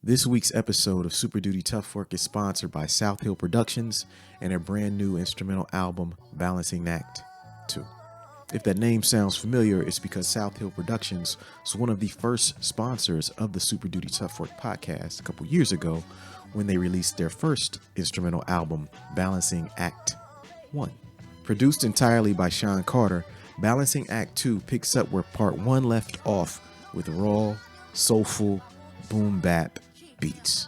This week's episode of Super Duty Tough Work is sponsored by South Hill Productions and their brand new instrumental album, Balancing Act 2. If that name sounds familiar, it's because South Hill Productions was one of the first sponsors of the Super Duty Tough Work podcast a couple years ago when they released their first instrumental album, Balancing Act 1. Produced entirely by Sean Carter, Balancing Act 2 picks up where Part 1 left off with raw, soulful, boom bap beats.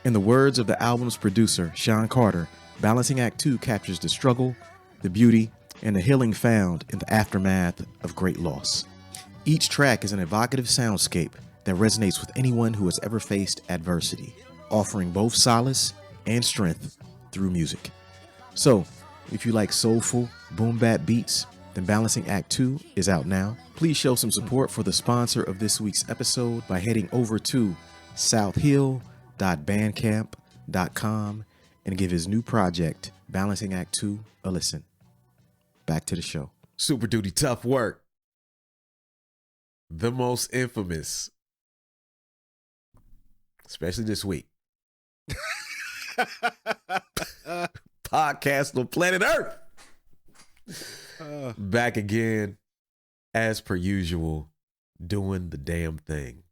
In the words of the album's producer, Sean Carter, Balancing Act 2 captures the struggle, the beauty, and the healing found in the aftermath of great loss. Each track is an evocative soundscape that resonates with anyone who has ever faced adversity, offering both solace and strength through music. So, if you like soulful, boom bap beats, then Balancing Act 2 is out now. Please show some support for the sponsor of this week's episode by heading over to southhill.bandcamp.com and give his new project, Balancing Act 2, a listen. Back to the show. Super Duty Tough Work. The most infamous. Especially this week. Podcast on planet Earth. Back again, as per usual, doing the damn thing.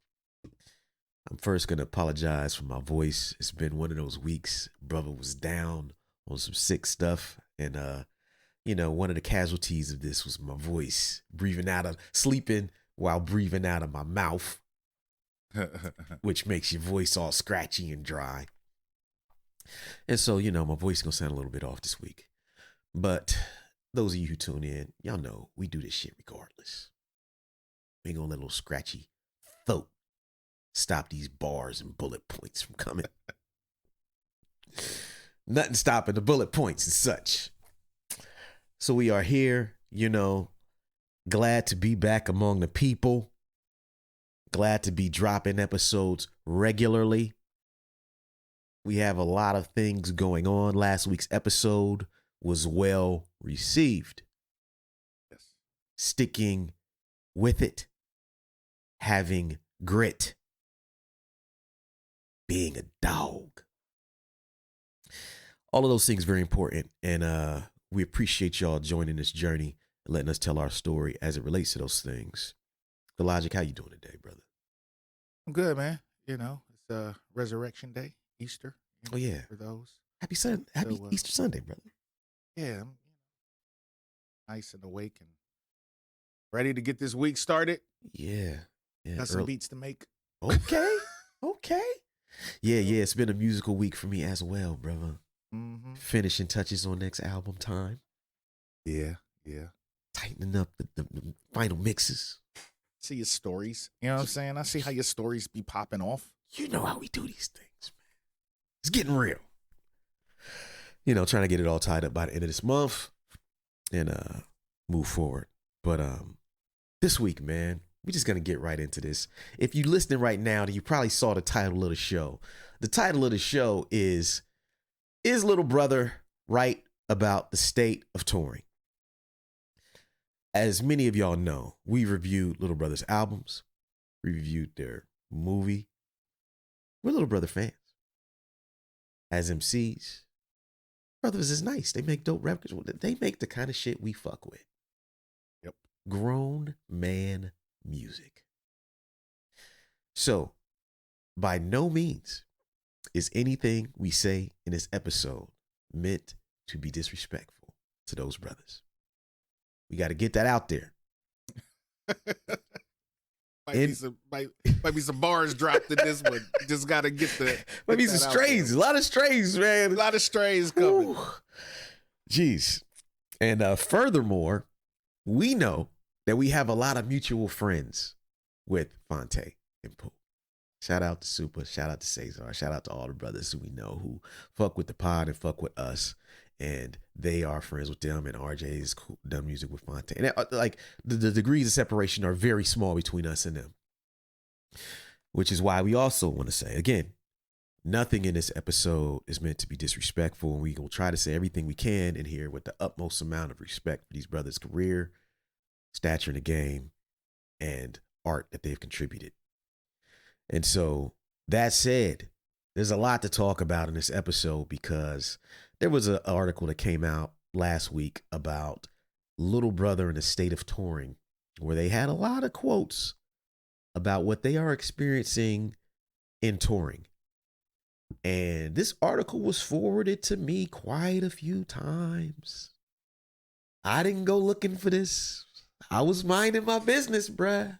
I'm first going to apologize for my voice. It's been one of those weeks. Brother was down on some sick stuff. And, one of the casualties of this was my voice. Sleeping while breathing out of my mouth, which makes your voice all scratchy and dry. And so, my voice is going to sound a little bit off this week. But those of you who tune in, y'all know we do this shit regardless. We ain't gonna let a little scratchy throat stop these bars and bullet points from coming. Nothing stopping the bullet points and such. So we are here, glad to be back among the people. Glad to be dropping episodes regularly. We have a lot of things going on. Last week's episode was well received. Yes. Sticking with it, having grit, being a dog. All of those things very important, and we appreciate y'all joining this journey and letting us tell our story as it relates to those things. Illogic, how you doing today, brother? I'm good, man. It's Resurrection Day, Easter. Oh yeah, for those. Happy Easter Sunday, brother. Yeah, I'm nice and awake and ready to get this week started. Yeah. Got some beats to make. Okay. Yeah. It's been a musical week for me as well, brother. Mm-hmm. Finishing touches on next album time. Yeah. Tightening up the final mixes. See your stories. You know what I'm saying? I see how your stories be popping off. You know how we do these things, man. It's getting real. Trying to get it all tied up by the end of this month and move forward. But this week, man, we're just going to get right into this. If you're listening right now, then you probably saw the title of the show. The title of the show is Little Brother Right About the State of Touring? As many of y'all know, we reviewed Little Brother's albums. We reviewed their movie. We're Little Brother fans. As MCs, Brothers is nice. They make dope records. They make the kind of shit we fuck with. Yep. Grown man music. So, by no means is anything we say in this episode meant to be disrespectful to those brothers. We got to get that out there. Might be some bars dropped in this one. Just got to get the... Might be some strays. A lot of strays, man. A lot of strays coming. Ooh. Jeez. And furthermore, we know that we have a lot of mutual friends with Fonte and Pooh. Shout out to Super. Shout out to Cesar. Shout out to all the brothers who we know who fuck with the pod and fuck with us. And they are friends with them, and RJ is done music with Fonte. And the degrees of separation are very small between us and them. Which is why we also want to say, again, nothing in this episode is meant to be disrespectful. And we will try to say everything we can in here with the utmost amount of respect for these brothers' career, stature in the game, and art that they've contributed. And so That said, there's a lot to talk about in this episode because there was an article that came out last week about Little Brother in the state of touring, where they had a lot of quotes about what they are experiencing in touring. And this article was forwarded to me quite a few times. I didn't go looking for this. I was minding my business, bruh.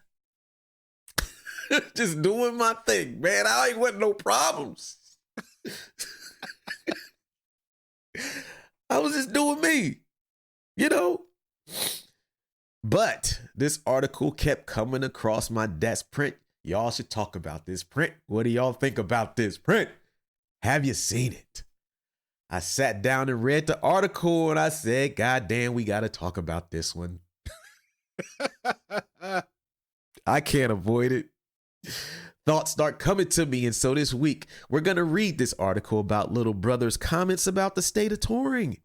Just doing my thing, man. I ain't want no problems. I was just doing me, you know? But this article kept coming across my desk. Print, y'all should talk about this. Print, what do y'all think about this? Print, have you seen it? I sat down and read the article and I said, God damn, we got to talk about this one. I can't avoid it. Thoughts start coming to me. And so this week, we're going to read this article about Little Brother's comments about the state of touring.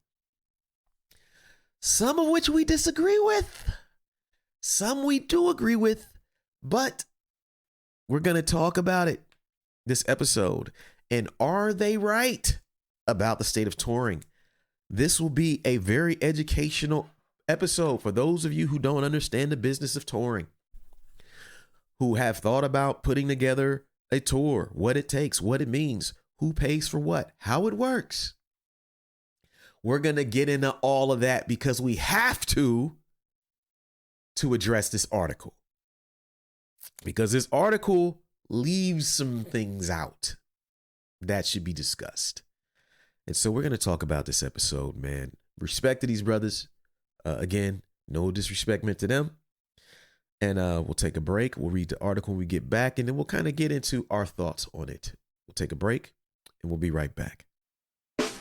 Some of which we disagree with. Some we do agree with. But we're going to talk about it this episode. And are they right about the state of touring? This will be a very educational episode for those of you who don't understand the business of touring, who have thought about putting together a tour, what it takes, what it means, who pays for what, how it works. We're going to get into all of that because we have to address this article. Because this article leaves some things out that should be discussed. And so we're going to talk about this episode, man. Respect to these brothers. Again, no disrespect meant to them. And we'll take a break. We'll read the article when we get back, and then we'll kind of get into our thoughts on it. We'll take a break, and we'll be right back.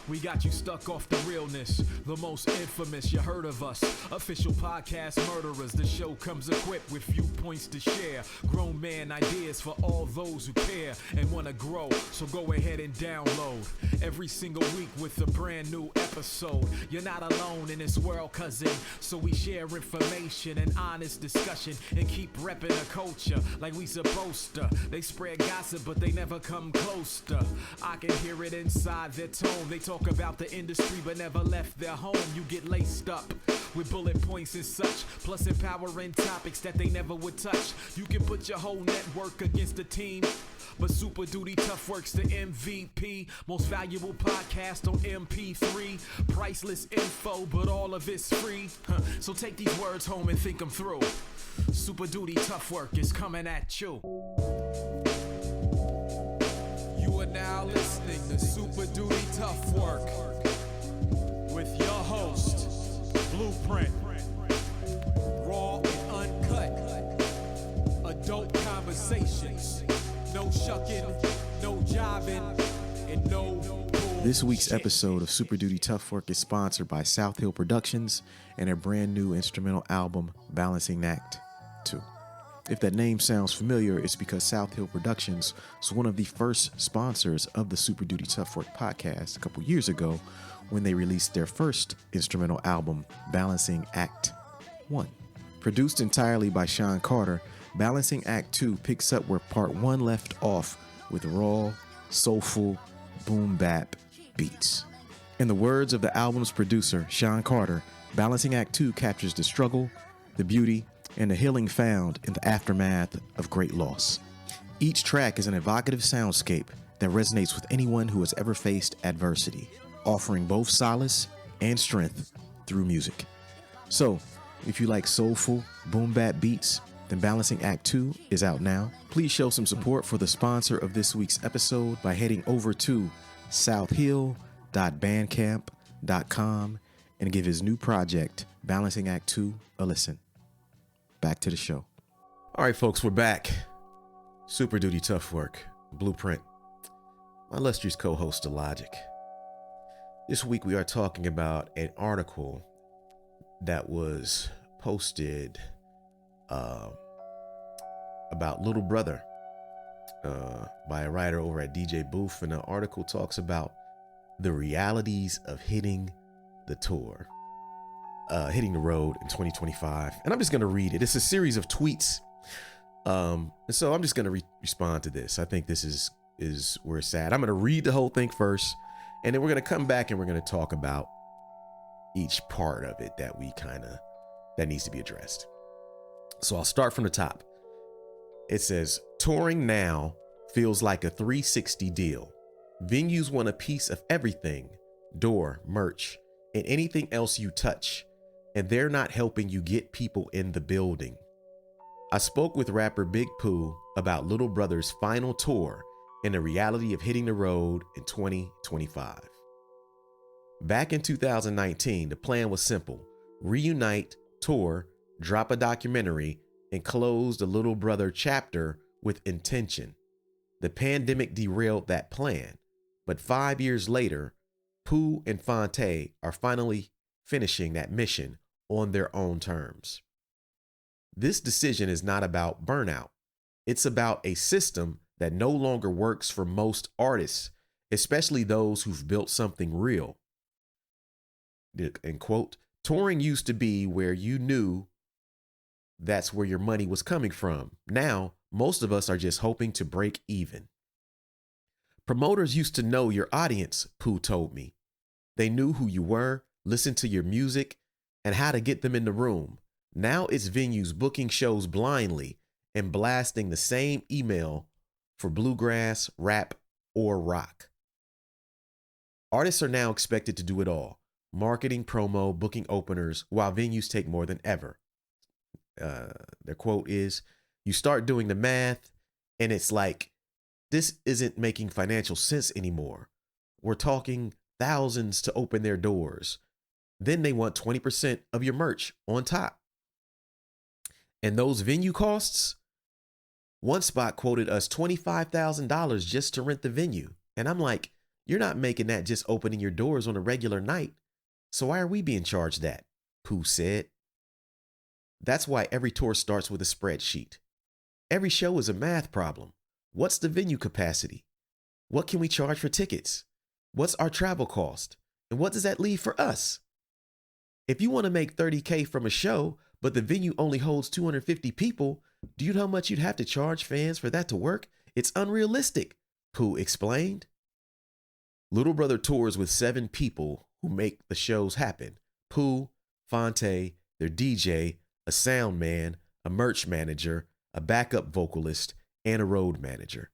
We got you stuck off the realness, the most infamous, you heard of us. Official podcast murderers, the show comes equipped with viewpoints to share. Grown man ideas for all those who care and want to grow, so go ahead and download. Every single week with a brand new episode. You're not alone in this world, cousin, so we share information and honest discussion and keep repping the culture like we supposed to. They spread gossip, but they never come close to. I can hear it inside their tone. They talk about the industry but never left their home. You get laced up with bullet points and such, plus empowering topics that they never would touch. You can put your whole network against a team, but Super Duty Tough Work's the MVP. Most valuable podcast on MP3. Priceless info, but all of it's free. So take these words home and think them through. Super Duty Tough Work is coming at you. You are now listening to Super Duty Tough Work with your host, Blueprint. Raw and uncut. Adult conversations. No shucking, no jiving, and no bullshit. This week's episode of Super Duty Tough Work is sponsored by South Hill Productions and their brand new instrumental album, Balancing Act 2. If that name sounds familiar, it's because South Hill Productions was one of the first sponsors of the Super Duty Tough Work podcast a couple years ago when they released their first instrumental album, Balancing Act 1. Produced entirely by Sean Carter, Balancing Act 2 picks up where Part 1 left off with raw, soulful, boom bap beats. In the words of the album's producer, Sean Carter, Balancing Act 2 captures the struggle, the beauty, and the healing found in the aftermath of great loss. Each track is an evocative soundscape that resonates with anyone who has ever faced adversity, offering both solace and strength through music. So, if you like soulful, boom bap beats, then Balancing Act 2 is out now. Please show some support for the sponsor of this week's episode by heading over to southhill.bandcamp.com and give his new project, Balancing Act 2, a listen. Back to the show. All right, folks, we're back. Super Duty Tough Work, Blueprint. My illustrious co-host, Illogic. This week we are talking about an article that was posted about Little Brother by a writer over at DJ Booth, and the article talks about the realities of hitting the tour. Hitting the road in 2025. And I'm just going to read it. It's a series of tweets. And so I'm just going to respond to this. I think this is is where it's at. I'm going to read the whole thing first, and then we're going to come back and we're going to talk about each part of it that that needs to be addressed. So I'll start from the top. It says, touring now feels like a 360 deal. Venues want a piece of everything, door, merch, and anything else you touch, and they're not helping you get people in the building. I spoke with rapper Big Pooh about Little Brother's final tour and the reality of hitting the road in 2025. Back in 2019, the plan was simple: reunite, tour, drop a documentary, and close the Little Brother chapter with intention. The pandemic derailed that plan, but 5 years later, Pooh and Fonte are finally finishing that mission on their own terms. This decision is not about burnout. It's about a system that no longer works for most artists, especially those who've built something real. End quote. Touring used to be where you knew that's where your money was coming from. Now, most of us are just hoping to break even. Promoters used to know your audience, Pooh told me. They knew who you were, listened to your music, and how to get them in the room. Now it's venues booking shows blindly and blasting the same email for bluegrass, rap, or rock. Artists are now expected to do it all: marketing, promo, booking openers, while venues take more than ever. Their quote is, "You start doing the math and it's like, this isn't making financial sense anymore. We're talking thousands to open their doors. Then they want 20% of your merch on top. And those venue costs, one spot quoted us $25,000 just to rent the venue. And I'm like, you're not making that just opening your doors on a regular night. So why are we being charged that?" Pooh said. That's why every tour starts with a spreadsheet. Every show is a math problem. What's the venue capacity? What can we charge for tickets? What's our travel cost? And what does that leave for us? If you want to make $30K from a show, but the venue only holds 250 people, do you know how much you'd have to charge fans for that to work? It's unrealistic, Pooh explained. Little Brother tours with 7 people who make the shows happen: Pooh, Fonte, their DJ, a sound man, a merch manager, a backup vocalist, and a road manager.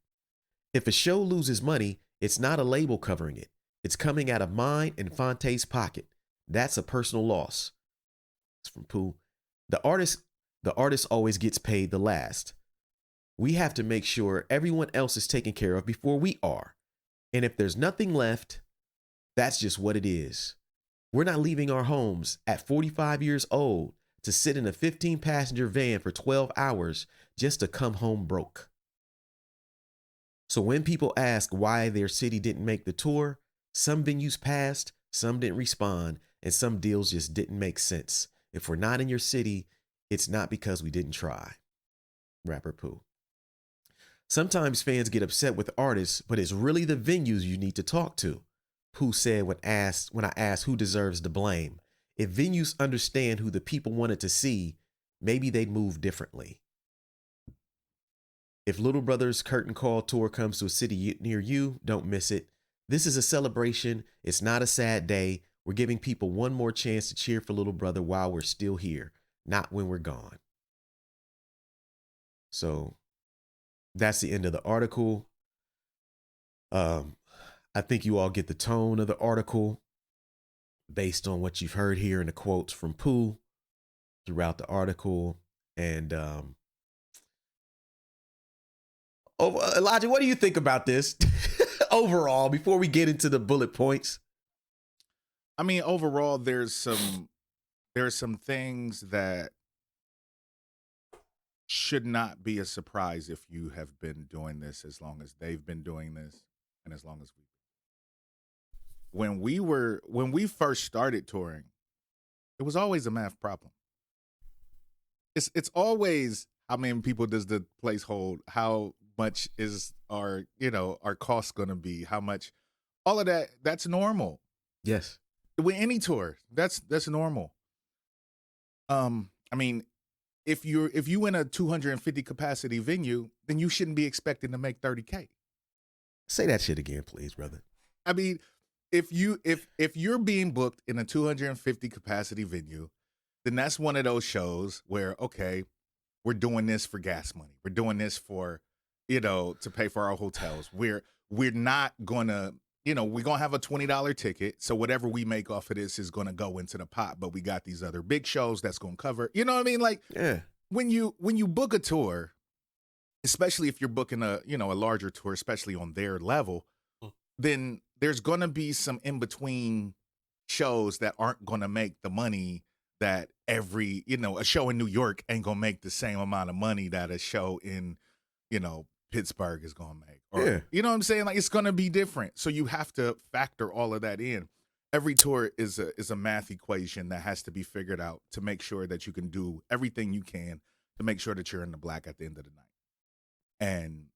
If a show loses money, it's not a label covering it. It's coming out of mine and Fonte's pocket. That's a personal loss. It's from Pooh. The artist always gets paid the last. We have to make sure everyone else is taken care of before we are. And if there's nothing left, that's just what it is. We're not leaving our homes at 45 years old to sit in a 15-passenger van for 12 hours just to come home broke. So when people ask why their city didn't make the tour, some venues passed, some didn't respond, and some deals just didn't make sense. If we're not in your city, it's not because we didn't try. Rapper Pooh. Sometimes fans get upset with artists, but it's really the venues you need to talk to, Pooh said when I asked who deserves the blame. If venues understand who the people wanted to see, maybe they'd move differently. If Little Brother's Curtain Call tour comes to a city near you, don't miss it. This is a celebration. It's not a sad day. We're giving people one more chance to cheer for Little Brother while we're still here, not when we're gone. So that's the end of the article. I think you all get the tone of the article based on what you've heard here in the quotes from Pooh throughout the article. And Illogic, what do you think about this overall before we get into the bullet points? I mean, overall, there's some things that should not be a surprise if you have been doing this as long as they've been doing this and as long as we. When we first started touring, it was always a math problem. It's always how many people does the place hold? How much is our cost going to be? How much? All of that, that's normal. Yes. With any tour, that's normal. I mean, if you in a 250 capacity venue, then you shouldn't be expecting to make $30K. Say that shit again, please, brother. I mean, if you're being booked in a 250 capacity venue, then that's one of those shows where, okay, we're doing this for gas money. We're doing this for, to pay for our hotels. We're not gonna, we're gonna have a $20 ticket. So whatever we make off of this is gonna go into the pot. But we got these other big shows that's gonna cover. You know what I mean? Like, Yeah. when you book a tour, especially if you're booking a larger tour, especially on their level, then there's gonna be some in between shows that aren't gonna make the money that every, a show in New York ain't gonna make the same amount of money that a show in, Pittsburgh is gonna make. Or, Yeah. you know what I'm saying? Like, it's gonna be different. So you have to factor all of that in. Every tour is a math equation that has to be figured out to make sure that you can do everything you can to make sure that you're in the black at the end of the night. And,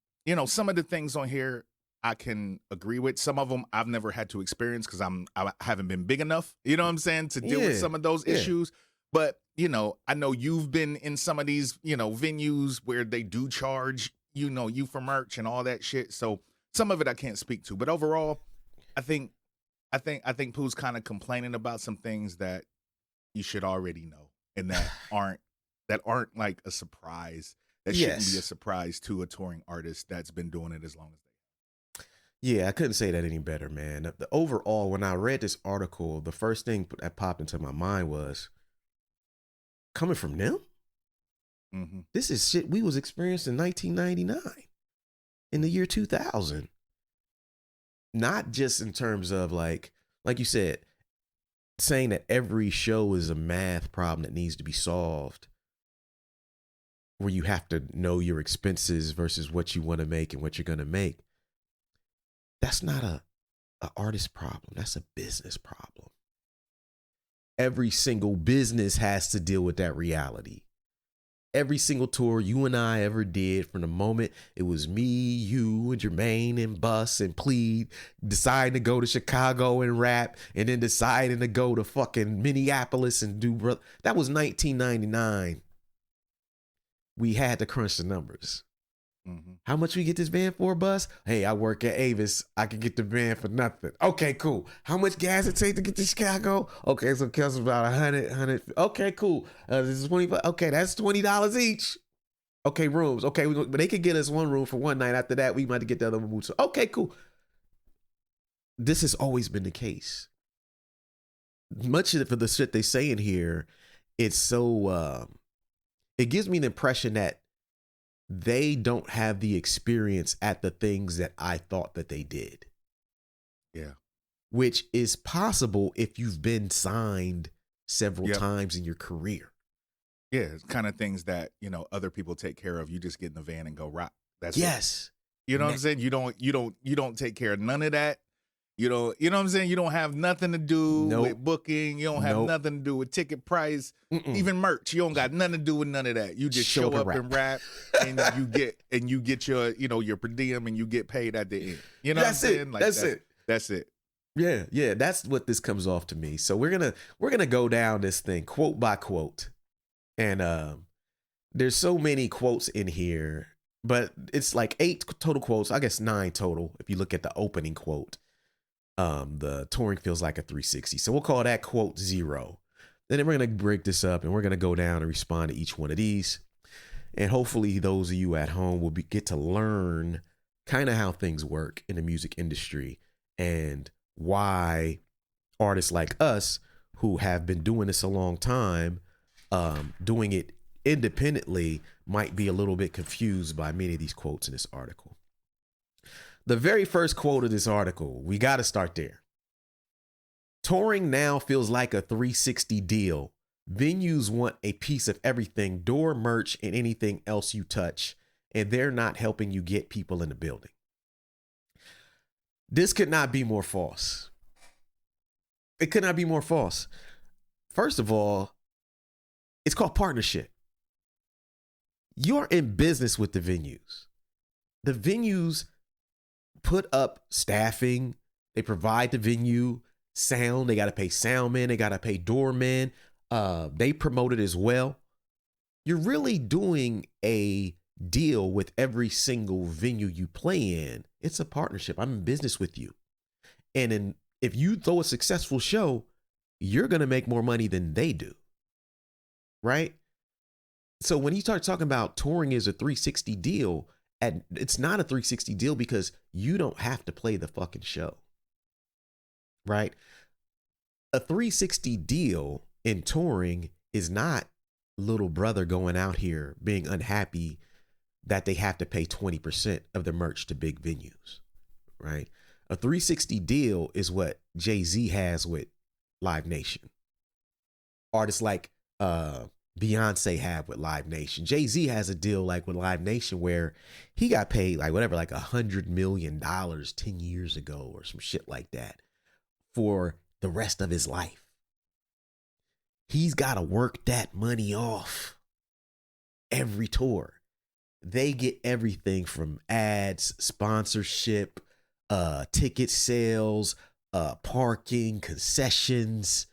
some of the things on here I can agree with. Some of them I've never had to experience because I haven't been big enough, you know what I'm saying, to deal with some of those issues. But, I know you've been in some of these, venues where they do charge, you for merch and all that shit. So some of it I can't speak to. But overall, I think Pooh's kind of complaining about some things that you should already know and that aren't like a surprise. That shouldn't be a surprise to a touring artist that's been doing it as long as they have. Yeah, I couldn't say that any better, man. The overall, when I read this article, the first thing that popped into my mind was, coming from them? Mm-hmm. This is shit we was experiencing in 1999, in the year 2000. Not just in terms of like you said, saying that every show is a math problem that needs to be solved, where you have to know your expenses versus what you want to make and what you're going to make. That's not a artist problem. That's a business problem. Every single business has to deal with that reality. Every single tour you and I ever did, from the moment it was me, you, and Jermaine, and Bus, and Plead, deciding to go to Chicago and rap, and then deciding to go to fucking Minneapolis and do, that was 1999. We had to crunch the numbers. Mm-hmm. How much we get this van for, Bus? Hey, I work at Avis. I can get the van for nothing. Okay, cool. How much gas it take to get to Chicago? Okay, so it costs about 100. Okay, cool. This is 25. Okay, that's $20 each. Okay, rooms. Okay, but they could get us one room for one night. After that, we might get the other one moved. So, okay, cool. This has always been the case. Much of it for the shit they say in here, it's so, it gives me the impression that they don't have the experience at the things that I thought that they did. Yeah. Which is possible if you've been signed several times in your career. Yeah, it's kind of things that, other people take care of. You just get in the van and go rock. That's yes. It. You know what I'm saying? You don't take care of none of that. You know what I'm saying? You don't have nothing to do with booking. You don't have nothing to do with ticket price, even merch. You don't got nothing to do with none of that. You just show up and rap, and you get your your per diem, and you get paid at the end. You know what I'm saying? Like, that's it. Yeah. That's what this comes off to me. So we're gonna go down this thing quote by quote, and there's so many quotes in here, but it's like 8 total quotes. I guess 9 total if you look at the opening quote. The touring feels like a 360. So we'll call that quote 0. Then we're going to break this up and we're going to go down and respond to each one of these. And hopefully those of you at home will get to learn kind of how things work in the music industry and why artists like us who have been doing this a long time, doing it independently, might be a little bit confused by many of these quotes in this article. The very first quote of this article, we got to start there. Touring now feels like a 360 deal. Venues want a piece of everything, door, merch, and anything else you touch, and they're not helping you get people in the building. This could not be more false. It could not be more false. First of all, it's called partnership. You're in business with the venues. The venues put up staffing. They provide the venue sound. They got to pay soundmen. They got to pay doormen. They promote it as well. You're really doing a deal with every single venue you play in. It's a partnership. I'm in business with you. And if you throw a successful show, you're going to make more money than they do. Right? So when you start talking about touring is a 360 deal, it's not a 360 deal because you don't have to play the fucking show. Right? A 360 deal in touring is not little brother going out here being unhappy that they have to pay 20% of the merch to big venues, right? A 360 deal is what Jay-Z has with Live Nation. Artists like Beyonce have with Live Nation. Jay-Z has a deal like with Live Nation where he got paid like whatever, like $100 million 10 years ago or some shit like that for the rest of his life. He's got to work that money off every tour. They get everything from ads, sponsorship, ticket sales, parking, concessions,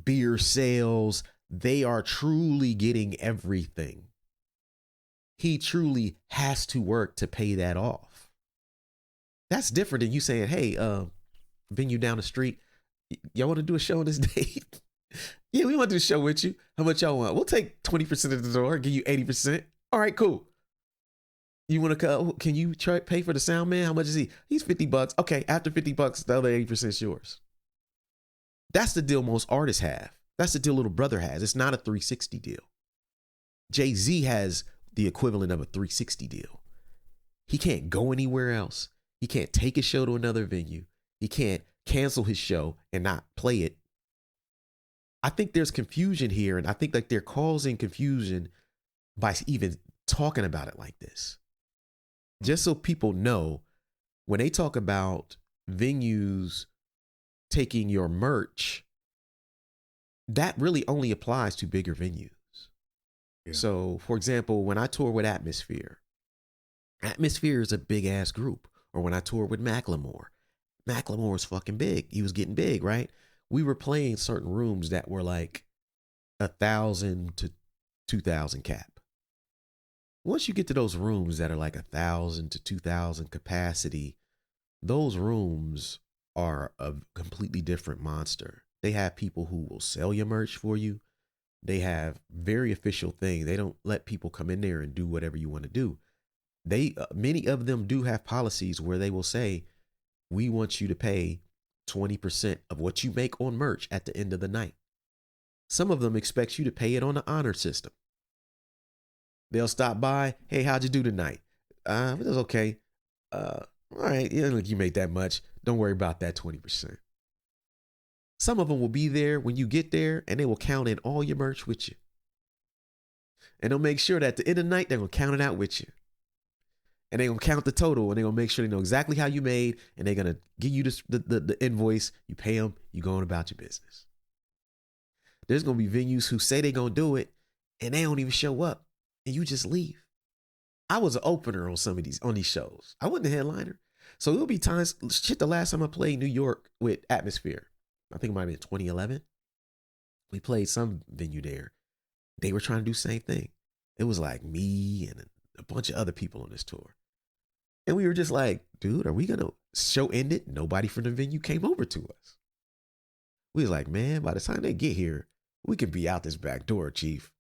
beer sales. They are truly getting everything. He truly has to work to pay that off. That's different than you saying, hey, venue down the street, y'all want to do a show on this date? Yeah, we want to do a show with you. How much y'all want? We'll take 20% of the door, give you 80%. All right, cool. You want to, can you pay for the sound man? How much is he? He's $50. Okay, after $50, the other 80% is yours. That's the deal most artists have. That's the deal Little Brother has. It's not a 360 deal. Jay-Z has the equivalent of a 360 deal. He can't go anywhere else. He can't take a show to another venue. He can't cancel his show and not play it. I think there's confusion here, and I think like they're causing confusion by even talking about it like this. Just so people know, when they talk about venues taking your merch, that really only applies to bigger venues. Yeah. So, for example, when I tour with Atmosphere is a big ass group. Or when I toured with Macklemore was fucking big. He was getting big, right? We were playing certain rooms that were like 1,000 to 2,000 cap. Once you get to those rooms that are like 1,000 to 2,000 capacity, those rooms are a completely different monster. They have people who will sell your merch for you. They have very official thing. They don't let people come in there and do whatever you want to do. Many of them do have policies where they will say, we want you to pay 20% of what you make on merch at the end of the night. Some of them expect you to pay it on the honor system. They'll stop by. Hey, how'd you do tonight? It was okay. All right. Yeah, look, you made that much. Don't worry about that 20%. Some of them will be there when you get there and they will count in all your merch with you. And they'll make sure that at the end of the night, they're going to count it out with you. And they're going to count the total and they're going to make sure they know exactly how you made. And they're going to give you the invoice. You pay them. You go on about your business. There's going to be venues who say they're going to do it and they don't even show up. And you just leave. I was an opener on on these shows. I wasn't the headliner. So it'll be times, the last time I played New York with Atmosphere, I think it might have been 2011. We played some venue there. They were trying to do the same thing. It was like me and a bunch of other people on this tour. And we were just like, dude, are we going to show end it? Nobody from the venue came over to us. We was like, man, by the time they get here, we could be out this back door, Chief.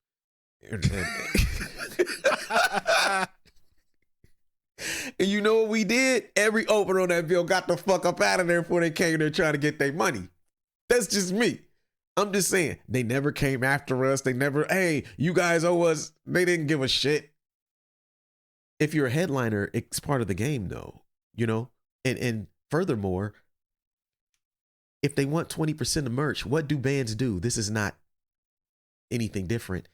And you know what we did? Every opener on that bill got the fuck up out of there before they came there trying to get their money. That's just me. I'm just saying, they never came after us. They never, hey, you guys owe us. They didn't give a shit. If you're a headliner, it's part of the game though, you know? And furthermore, if they want 20% of merch, what do bands do? This is not anything different.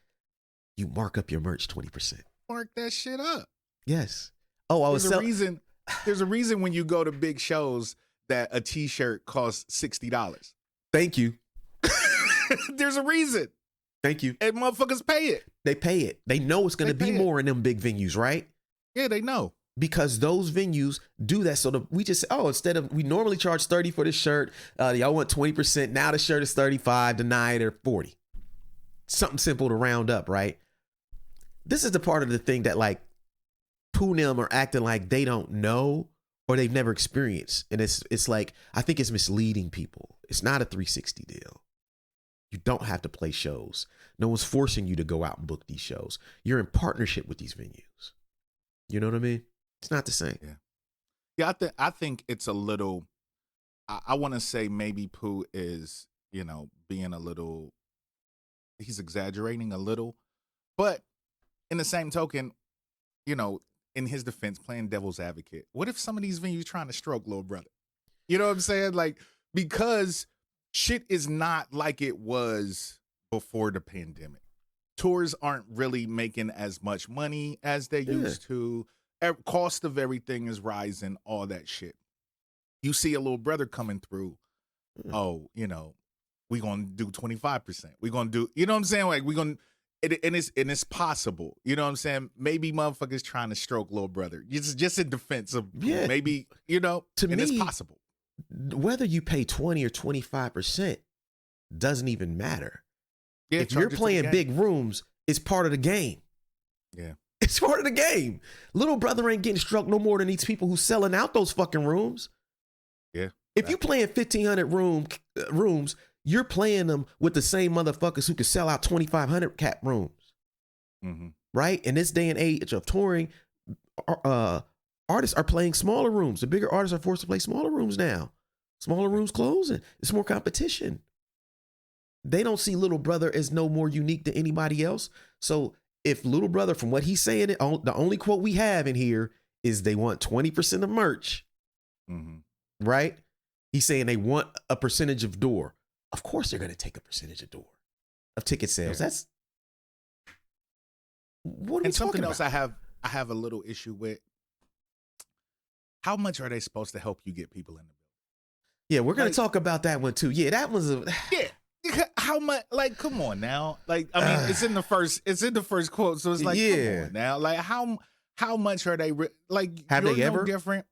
You mark up your merch 20%. Mark that shit up. Yes. Oh, There's a reason when you go to big shows that a t-shirt costs $60. Thank you. There's a reason. Thank you. And motherfuckers pay it. They pay it. They know it's going to be more in them big venues, right? Yeah, they know. Because those venues do that. So we just, we normally charge 30 for this shirt. Y'all want 20%. Now the shirt is 35 tonight or 40. Something simple to round up, right? This is the part of the thing that like Pooh and them are acting like they don't know or they've never experienced. And it's like, I think it's misleading people. It's not a 360 deal. You don't have to play shows. No one's forcing you to go out and book these shows. You're in partnership with these venues. You know what I mean? It's not the same. Yeah, I think it's a little. I want to say maybe Pooh is, being a little. He's exaggerating a little, but in the same token, in his defense, playing devil's advocate. What if some of these venues trying to stroke little brother? You know what I'm saying? Like, because shit is not like it was before the pandemic. Tours aren't really making as much money as they used to. Cost of everything is rising, all that shit. You see a little brother coming through. Oh, we gonna do 25%. We gonna do, you know what I'm saying? Like, we gonna, and it's possible. You know what I'm saying? Maybe motherfuckers trying to stroke little brother. It's just in defense of maybe, to me, it's possible. Whether you pay 20 or 25% doesn't even matter. Yeah, if you're playing big rooms, it's part of the game. Yeah. It's part of the game. Little brother ain't getting struck no more than these people who's selling out those fucking rooms. Yeah. If you playing 1,500 rooms, you're playing them with the same motherfuckers who can sell out 2,500 cap rooms. Mm-hmm. Right? In this day and age of touring, artists are playing smaller rooms. The bigger artists are forced to play smaller rooms now. Smaller rooms closing. It's more competition. They don't see Little Brother as no more unique than anybody else. So if Little Brother, from what he's saying, the only quote we have in here is they want 20% of merch. Mm-hmm. Right? He's saying they want a percentage of door. Of course they're going to take a percentage of door of ticket sales. Yeah. That's what are we something talking else about? I have a little issue with. How much are they supposed to help you get people in the building? Yeah, we're going to talk about that one too. Yeah, that was How much? Like, come on now. Like, I mean, it's in the first quote, so it's like, come on now. Like, how much are they? Like, have you're they ever? No different.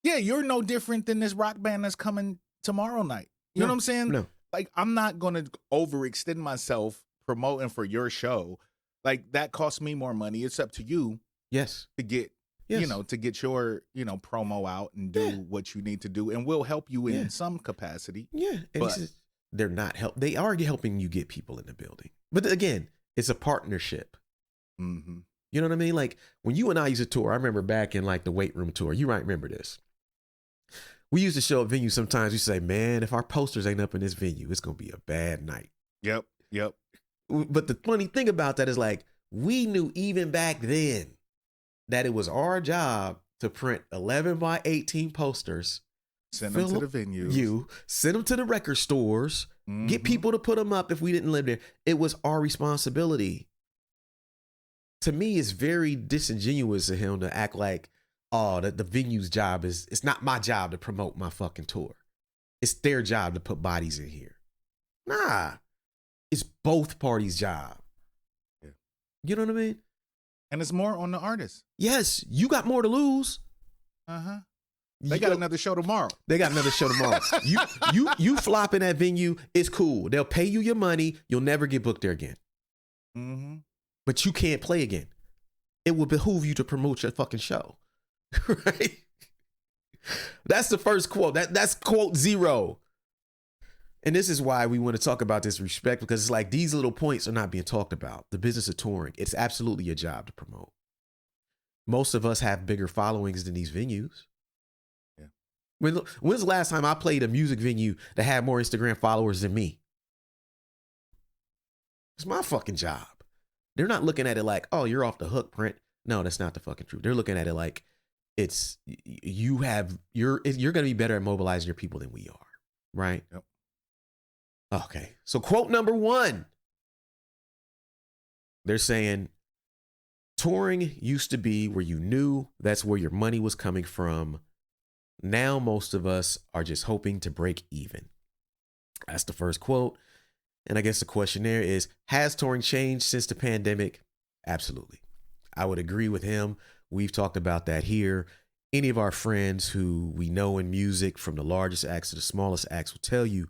Yeah, you're no different than this rock band that's coming tomorrow night. You know what I'm saying? No. Like, I'm not gonna overextend myself promoting for your show. Like, that costs me more money. It's up to you. Yes. To get. Yes. To get your, promo out and do what you need to do, and we'll help you in some capacity. Yeah, and they're not They are helping you get people in the building, but again, it's a partnership. Mm-hmm. You know what I mean? Like when you and I used to tour, I remember back in like the weight room tour. You might remember this. We used to show up venues sometimes. We say, "Man, if our posters ain't up in this venue, it's gonna be a bad night." Yep. But the funny thing about that is, like, we knew even back then that it was our job to print 11 by 18 posters, send them to the venues. Send them to the record stores, get people to put them up if we didn't live there. It was our responsibility. To me, it's very disingenuous of him to act like, oh, that the venue's job it's not my job to promote my fucking tour. It's their job to put bodies in here. Nah, it's both parties' job. Yeah. You know what I mean? And it's more on the artist. Yes, you got more to lose. They got another show tomorrow. You flop in that venue, it's cool. They'll pay you your money. You'll never get booked there again. Mm-hmm. But you can't play again. It will behoove you to promote your fucking show. Right? That's the first quote. That's quote 0. And this is why we want to talk about this respect, because it's like these little points are not being talked about. The business of touring, it's absolutely a job to promote. Most of us have bigger followings than these venues. Yeah. When's the last time I played a music venue that had more Instagram followers than me? It's my fucking job. They're not looking at it like, oh, you're off the hook, Brent. No, that's not the fucking truth. They're looking at it like you're going to be better at mobilizing your people than we are. Right? Yep. Okay. So quote number 1. They're saying touring used to be where you knew that's where your money was coming from. Now most of us are just hoping to break even. That's the first quote. And I guess the question there is, has touring changed since the pandemic? Absolutely. I would agree with him. We've talked about that here. Any of our friends who we know in music, from the largest acts to the smallest acts, will tell you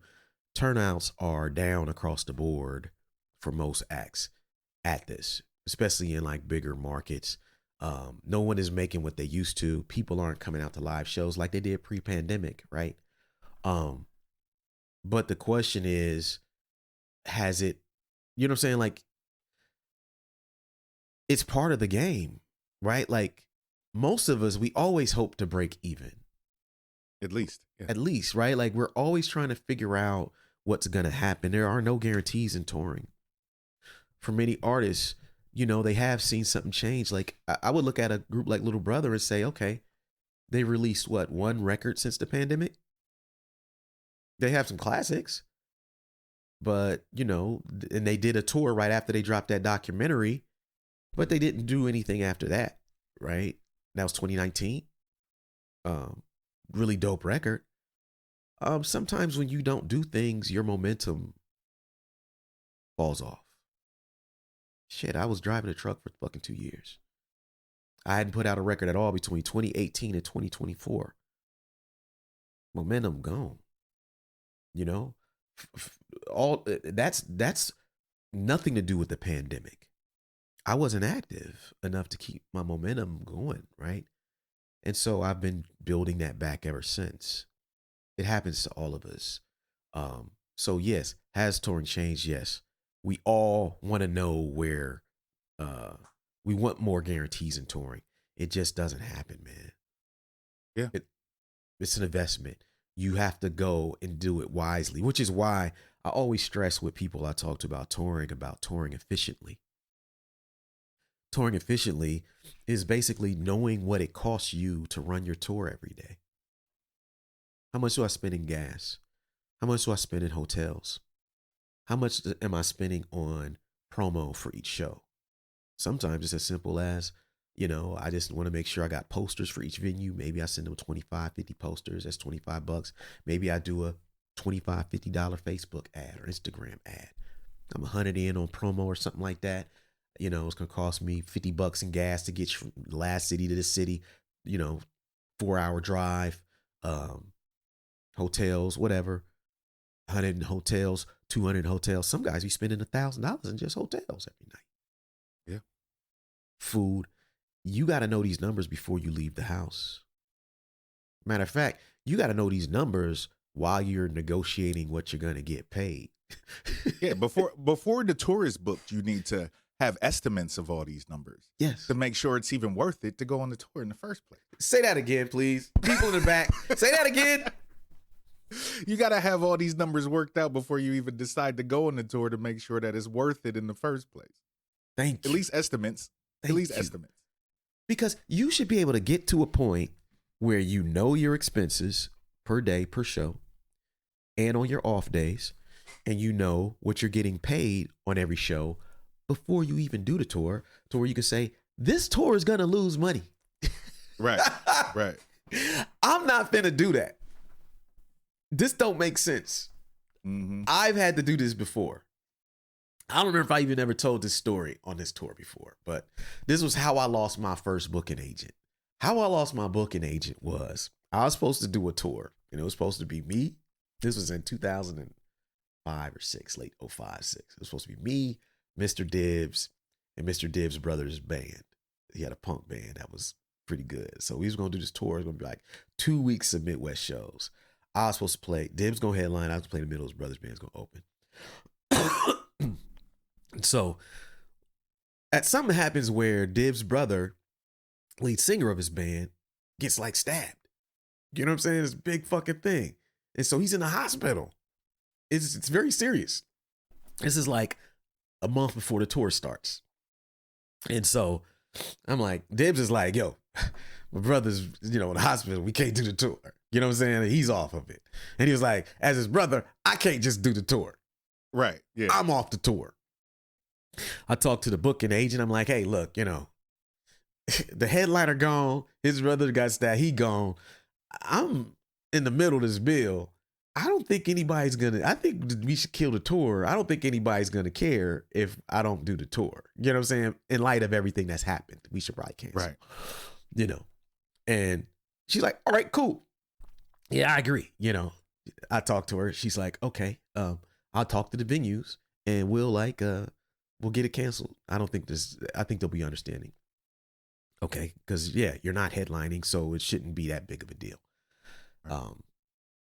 turnouts are down across the board for most acts at this, especially in like bigger markets. No one is making what they used to. People aren't coming out to live shows like they did pre-pandemic, right? But the question is, has it, you know what I'm saying? Like, it's part of the game, right? Like, most of us, we always hope to break even. At least. Yeah. At least, right? Like, we're always trying to figure out what's going to happen. There are no guarantees in touring. For many artists, you know, they have seen something change. Like, I would look at a group like Little Brother and say, okay, they released what, one record since the pandemic? They have some classics, but, you know, and they did a tour right after they dropped that documentary, but they didn't do anything after that, right? That was 2019. Really dope record. Sometimes when you don't do things, your momentum falls off. Shit, I was driving a truck for fucking 2 years. I hadn't put out a record at all between 2018 and 2024. Momentum gone. You know, all that's nothing to do with the pandemic. I wasn't active enough to keep my momentum going, right? And so I've been building that back ever since. It happens to all of us. So yes, has touring changed? Yes. We all want to know where we want more guarantees in touring. It just doesn't happen, man. Yeah. It's an investment. You have to go and do it wisely, which is why I always stress with people I talk to about touring efficiently. Touring efficiently is basically knowing what it costs you to run your tour every day. How much do I spend in gas? How much do I spend in hotels? How much am I spending on promo for each show? Sometimes it's as simple as, you know, I just want to make sure I got posters for each venue. Maybe I send them 25, 50 posters. That's $25. Maybe I do a $25, $50 Facebook ad or Instagram ad. I'm 100 in on promo or something like that. You know, it's going to cost me $50 in gas to get from the last city to this city, you know, 4-hour drive, hotels, whatever, 100 in hotels, 200 in hotels. Some guys be spending $1,000 in just hotels every night. Yeah. Food. You got to know these numbers before you leave the house. Matter of fact, you got to know these numbers while you're negotiating what you're going to get paid. Yeah. Before the tour is booked, you need to have estimates of all these numbers. Yes. To make sure it's even worth it to go on the tour in the first place. Say that again, please. People in the back. Say that again. You got to have all these numbers worked out before you even decide to go on the tour to make sure that it's worth it in the first place. Thank you. At least estimates. Thank At least you. estimates. Because you should be able to get to a point where you know your expenses per day, per show, and on your off days, and you know what you're getting paid on every show before you even do the tour, to where you can say, this tour is going to lose money. Right. Right. I'm not finna do that. This don't make sense. Mm-hmm. I've had to do this before. I don't remember if I even ever told this story on this tour before, but this was how I lost my first booking agent. How I lost my booking agent was I was supposed to do a tour, and it was supposed to be me. This was in 2005 or 6, late 05, 6. It was supposed to be me, Mr. Dibbs, and Mr. Dibbs' brother's band. He had a punk band that was pretty good. So we was going to do this tour. It was going to be like 2 weeks of Midwest shows. I was supposed to play. Dibbs going to headline. I was playing the middle. His brother's band's going to open. So something happens where Dibbs' brother, lead singer of his band, gets like stabbed. You know what I'm saying? It's a big fucking thing. And so he's in the hospital. It's very serious. This is like a month before the tour starts. And so I'm like, Dibbs is like, yo, my brother's, in the hospital. We can't do the tour. You know what I'm saying? He's off of it. And he was like, as his brother, I can't just do the tour. Right. Yeah. I'm off the tour. I talked to the booking agent. I'm like, hey, look, the headliner gone. His brother got stabbed. He gone. I'm in the middle of this bill. I don't think anybody's I think we should kill the tour. I don't think anybody's going to care if I don't do the tour. You know what I'm saying? In light of everything that's happened, we should probably cancel. Right. And she's like, all right, cool. Yeah, I agree. I talked to her. She's like, okay, I'll talk to the venues and we'll get it canceled. I think they'll be understanding. Okay, because yeah, you're not headlining, so it shouldn't be that big of a deal. Right.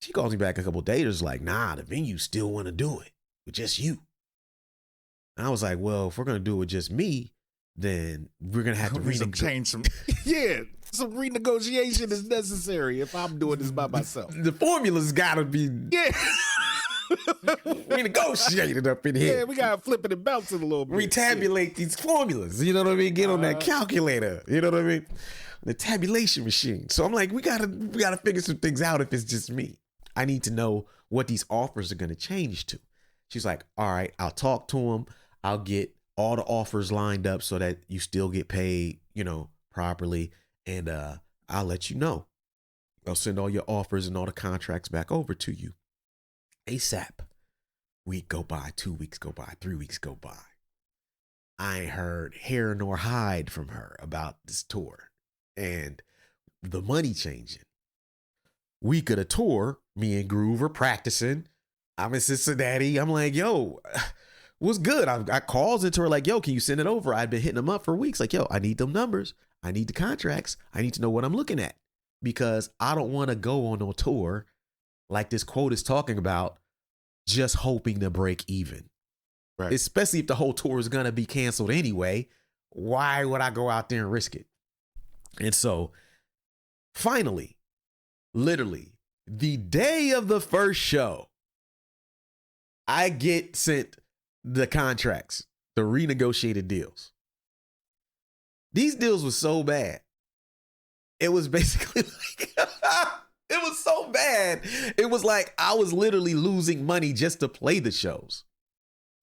She calls me back a couple of days, like, nah, the venue still want to do it with just you. And I was like, well, if we're gonna do it with just me, then we're gonna have to change some. Yeah, some renegotiation is necessary if I'm doing this by myself. The formula's gotta be Yeah. renegotiated up in here. Yeah, we gotta flip it and bounce it a little bit. Retabulate these formulas. You know what I mean? Get on that calculator. You know what I mean? The tabulation machine. So I'm like, we gotta figure some things out if it's just me. I need to know what these offers are gonna change to. She's like, all right, I'll talk to them. I'll get all the offers lined up so that you still get paid, properly. And I'll let you know. I'll send all your offers and all the contracts back over to you ASAP. Week go by, 2 weeks go by, 3 weeks go by. I ain't heard hair nor hide from her about this tour and the money changing. Week of the tour, me and Groove are practicing. I'm in Cincinnati. I'm like, yo, what's good? I calls into her like, yo, can you send it over? I'd been hitting them up for weeks. Like, yo, I need them numbers. I need the contracts. I need to know what I'm looking at because I don't want to go on no tour like this quote is talking about, just hoping to break even. Right. Especially if the whole tour is going to be canceled anyway. Why would I go out there and risk it? And so finally, literally the day of the first show, I get sent the contracts, the renegotiated deals. These deals were so bad. It was basically like, it was so bad. It was like I was literally losing money just to play the shows.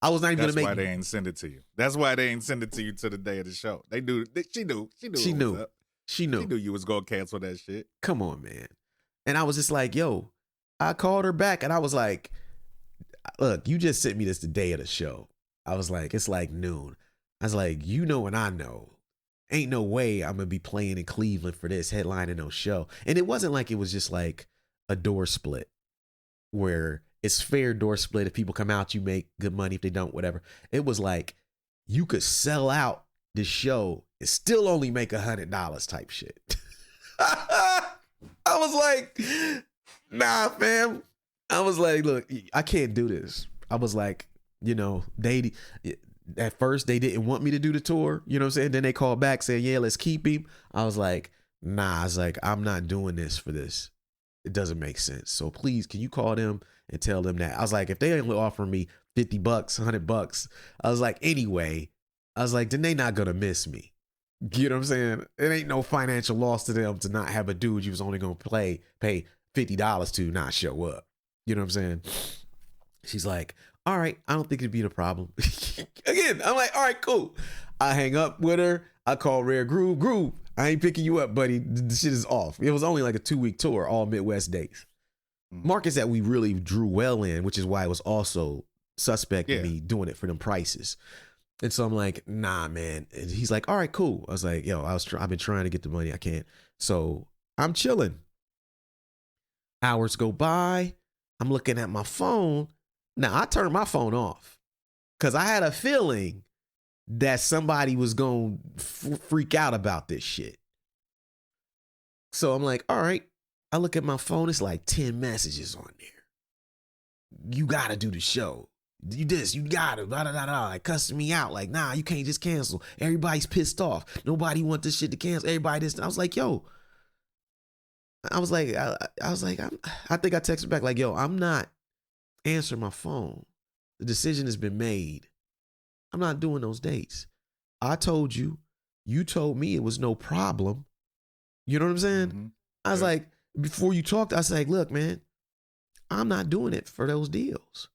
I was not even going to make. That's why they ain't send it to you. That's why they ain't send it to you to the day of the show. They do. She knew. She knew. She knew you was going to cancel that shit. Come on, man. And I was just like, yo, I called her back and I was like, look, you just sent me this the day of the show. I was like, it's like noon. I was like, and I know. Ain't no way I'm going to be playing in Cleveland for this, headlining no show. And it wasn't like it was just like a door split where it's fair door split. If people come out, you make good money. If they don't, whatever. It was like you could sell out the show and still only make $100 type shit. I was like, nah, fam. I was like, look, I can't do this. I was like, at first they didn't want me to do the tour. You know what I'm saying? Then they called back saying, yeah, let's keep him. I was like, nah, I was like, I'm not doing this for this. It doesn't make sense. So please, can you call them and tell them that? I was like, if they only offer me $50, $100, I was like, anyway, I was like, then they not going to miss me. You know what I'm saying? It ain't no financial loss to them to not have a dude you was only going to pay $50 to not show up. You know what I'm saying? She's like, all right, I don't think it'd be a problem. Again, I'm like, all right, cool. I hang up with her. I call Rare Groove. Groove, I ain't picking you up, buddy. The shit is off. It was only like a 2-week tour, all Midwest dates. Markets that we really drew well in, which is why it was also suspect of me doing it for them prices. And so I'm like, nah, man. And he's like, all right, cool. I was like, yo, I've been trying to get the money. I can't. So I'm chilling. Hours go by. I'm looking at my phone. Now, I turned my phone off because I had a feeling that somebody was going to freak out about this shit. So I'm like, all right. I look at my phone. It's like 10 messages on there. You got to do the show. You got to, blah, blah, blah, blah. Like, cussing me out. Like, nah, you can't just cancel. Everybody's pissed off. Nobody want this shit to cancel. Everybody this. I was like, yo. I think I texted back like, yo, I'm not answering my phone. The decision has been made. I'm not doing those dates. I told you. You told me it was no problem. You know what I'm saying? Mm-hmm. I was like, before you talked, I was like, look, man, I'm not doing it for those deals.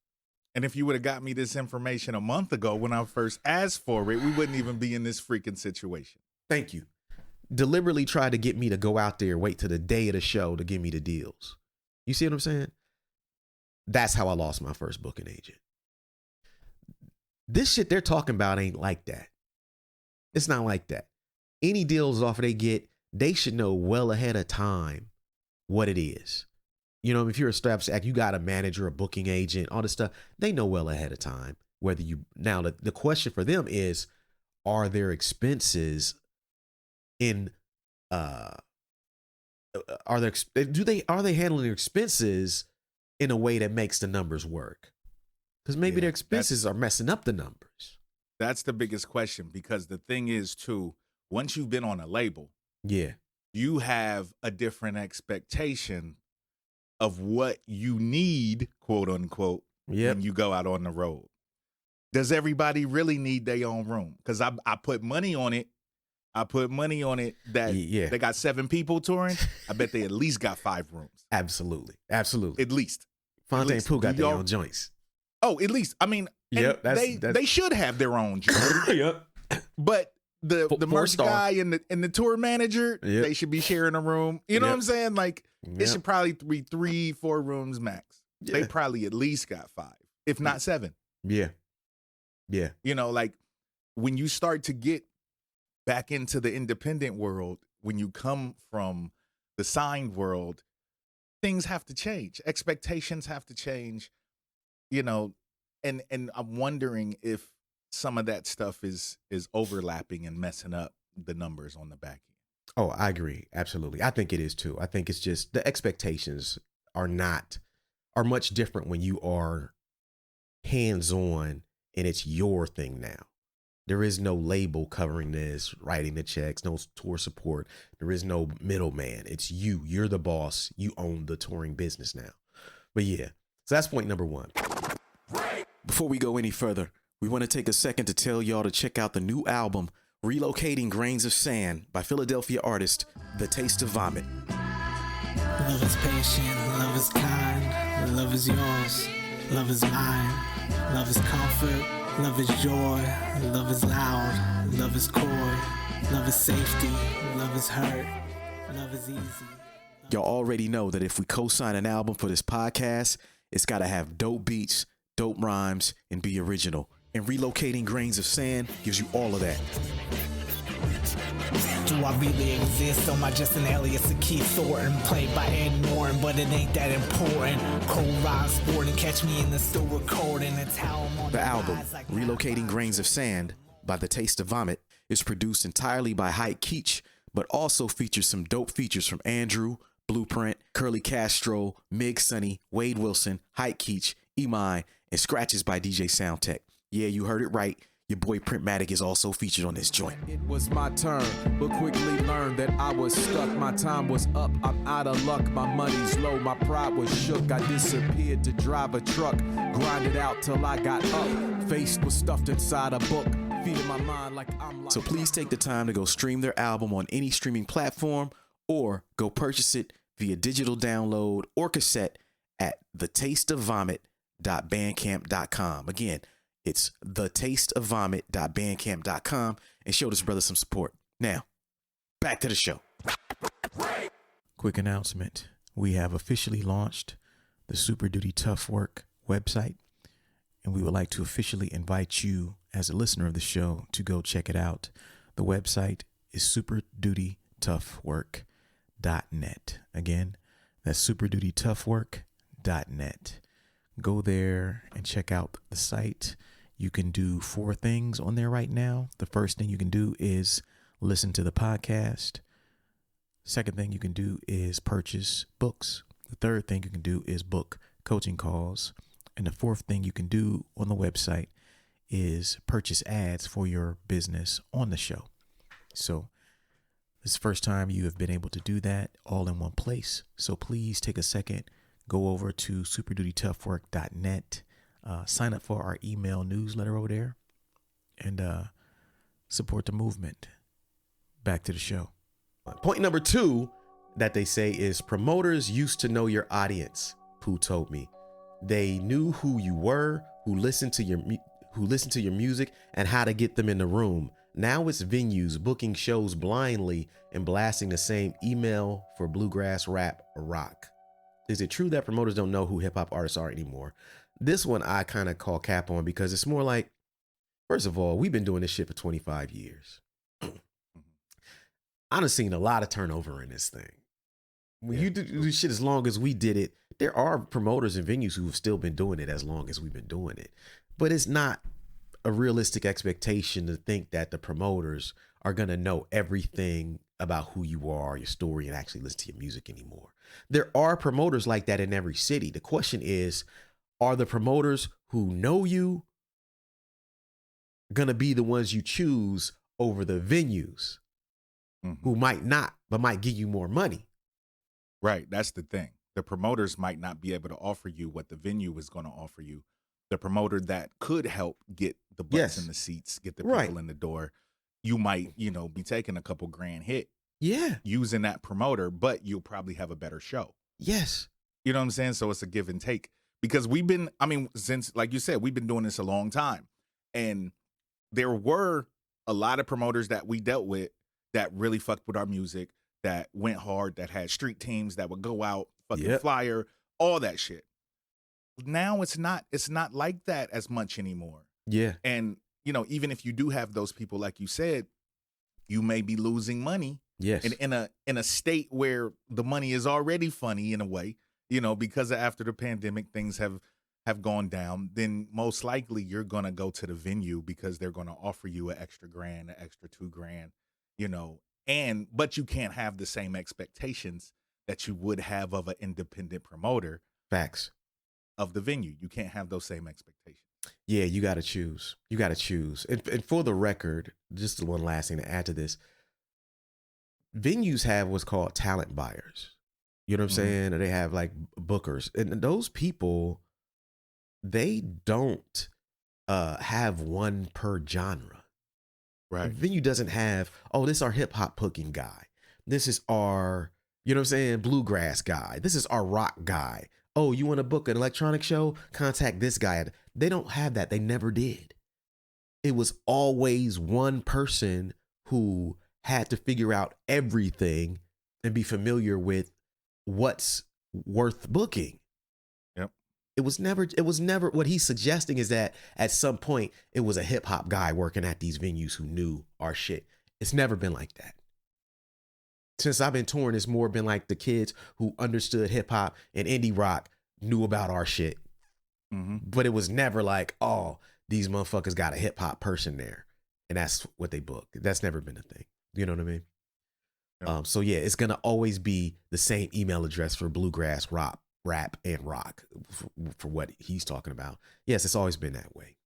And if you would have got me this information a month ago when I first asked for it, we wouldn't even be in this freaking situation. Thank you. Deliberately tried to get me to go out there, wait till the day of the show to give me the deals. You see what I'm saying? That's how I lost my first booking agent. This shit they're talking about ain't like that. It's not like that. Any deals offer they get, they should know well ahead of time what it is. You know, if you're a established act, you got a manager, a booking agent, all this stuff. They know well ahead of time whether you. Now, the question for them is, are their expenses in are they handling their expenses in a way that makes the numbers work? Because maybe Yeah, their expenses are messing up the numbers. That's the biggest question, because the thing is too, once you've been on a label, Yeah. you have a different expectation of what you need, quote unquote, Yep. when you go out on the road. Does everybody really need their own room? Because I put money on it. I put money on it that Yeah. they got 7 people touring. I bet they at least got 5 rooms. Absolutely. Absolutely. At least. Fontaine least. Pooh got Do their y'all- own joints. Oh, at least. I mean, and Yep, that's- they should have their own joint. Yep. But the Four merch star. guy and the tour manager, Yep. they should be sharing a room. You know what Yep. I'm saying? Like, it Yep. should probably be 3-4 rooms max. They Yeah. probably at least got 5, if not 7. Yeah. Yeah. You know, like when you start to get back into the independent world, when you come from the signed world, things have to change. Expectations have to change, you know, and I'm wondering if some of that stuff is overlapping and messing up the numbers on the back end. Oh, I agree. Absolutely. I think it is too. I think it's just the expectations are much different when you are hands-on and it's your thing now. There is no label covering this, writing the checks, no tour support. There is no middleman. It's you. You're the boss. You own the touring business now. But yeah, so that's point number 1. Before we go any further, we want to take a second to tell y'all to check out the new album, Relocating Grains of Sand, by Philadelphia artist The Taste of Vomit. Love is patient, love is kind, love is yours, love is mine, love is comfort, love is joy, love is loud, love is coy, love is safety, love is hurt, love is easy. Y'all already know that if we co-sign an album for this podcast, it's got to have dope beats, dope rhymes, and be original. And Relocating Grains of Sand gives you all of that. Do I really exist? Am I just an alias of Keith Thornton, played by Ed Norton, but it ain't that important. Cold rock sporting, catch me in the store recording. It's how I'm on The album, rise like Relocating Grains of Sand by The Taste of Vomit, is produced entirely by Hype Keach, but also features some dope features from Andrew, Blueprint, Curly Castro, Mig Sunny, Wade Wilson, Hype Keach, Imai, and scratches by DJ Soundtech. Yeah, you heard it right. Your boy Printmatic is also featured on this joint. It was my turn, but quickly learned that I was stuck. My time was up, I'm out of luck. My money's low, my pride was shook. I disappeared to drive a truck, grinded out till I got up. Faced was stuffed inside a book, feeding my mind like I'm like. So please take the time to go stream their album on any streaming platform or go purchase it via digital download or cassette at thetasteofvomit.bandcamp.com. Again, it's thetasteofvomit.bandcamp.com, and show this brother some support. Now, back to the show. Quick announcement. We have officially launched the Super Duty Tough Work website, and we would like to officially invite you as a listener of the show to go check it out. The website is superdutytoughwork.net. Again, that's superdutytoughwork.net. Go there and check out the site. You can do 4 things on there right now. The first thing you can do is listen to the podcast. Second thing you can do is purchase books. The third thing you can do is book coaching calls. And the fourth thing you can do on the website is purchase ads for your business on the show. So this is the first time you have been able to do that all in one place. So please take a second, go over to superdutytoughwork.net, sign up for our email newsletter over there, and support the movement. Back to the show. Point number 2 that they say is promoters used to know your audience. Pooh told me they knew who you were, who listened to your music, and how to get them in the room. Now it's venues booking shows blindly and blasting the same email for bluegrass, rap, or rock. Is it true that promoters don't know who hip hop artists are anymore? This one I kind of call cap on, because it's more like, first of all, we've been doing this shit for 25 years. I done seen a lot of turnover in this thing. When you do shit as long as we did it, there are promoters and venues who have still been doing it as long as we've been doing it. But it's not a realistic expectation to think that the promoters are going to know everything about who you are, your story, and actually listen to your music anymore. There are promoters like that in every city. The question is, are the promoters who know you going to be the ones you choose over the venues who might not, but might give you more money? Right. That's the thing. The promoters might not be able to offer you what the venue is going to offer you. The promoter that could help get the butts in the seats, get the people in the door, you might, be taking a couple grand hit using that promoter, but you'll probably have a better show. Yes. You know what I'm saying? So it's a give and take, because since, like you said, we've been doing this a long time, and there were a lot of promoters that we dealt with that really fucked with our music, that went hard, that had street teams that would go out, fucking flyer, all that shit. Now it's not like that as much anymore. Yeah. And, even if you do have those people, like you said, you may be losing money. Yes. In a state where the money is already funny in a way, because after the pandemic, things have gone down, then most likely you're going to go to the venue because they're going to offer you an extra grand, an extra $2,000, but you can't have the same expectations that you would have of an independent promoter. Facts. Of the venue. You can't have those same expectations. Yeah, you got to choose. You got to choose. And for the record, just one last thing to add to this. Venues have what's called talent buyers. You know what I'm saying? Or they have like bookers. And those people, they don't have one per genre. Right. The venue doesn't have, this is our hip hop booking guy. This is our, bluegrass guy. This is our rock guy. Oh, you want to book an electronic show? Contact this guy. They don't have that. They never did. It was always one person who had to figure out everything and be familiar with what's worth booking. Yep. It was never what he's suggesting is that at some point it was a hip hop guy working at these venues who knew our shit. It's never been like that. Since I've been touring, it's more been like the kids who understood hip hop and indie rock knew about our shit. But it was never like, these motherfuckers got a hip hop person there, and that's what they book. That's never been a thing. You know what I mean? Yep. So yeah, it's gonna always be the same email address for bluegrass, rap, and rock for what he's talking about. Yes, it's always been that way.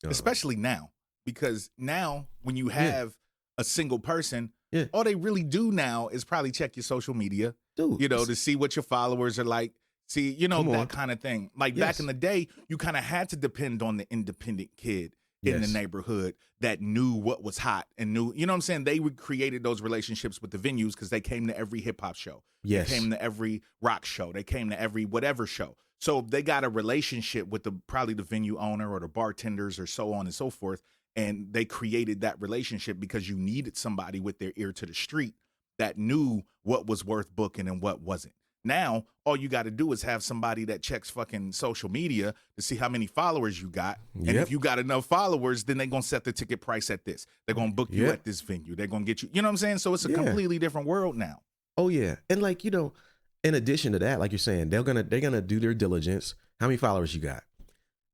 Especially now, because now when you have a single person, all they really do now is probably check your social media, to see what your followers are like. See, that kind of thing. Like back in the day, you kind of had to depend on the independent kid in the neighborhood that knew what was hot and knew, you know what I'm saying? They created those relationships with the venues because they came to every hip hop show. Yes. They came to every rock show. They came to every whatever show. So they got a relationship with probably the venue owner or the bartenders or so on and so forth. And they created that relationship because you needed somebody with their ear to the street that knew what was worth booking and what wasn't. Now, all you got to do is have somebody that checks fucking social media to see how many followers you got. And if you got enough followers, then they're going to set the ticket price at this. They're going to book you at this venue. They're going to get you. You know what I'm saying? So it's a completely different world now. Oh, yeah. And like, in addition to that, like you're saying, they're gonna do their diligence. How many followers you got?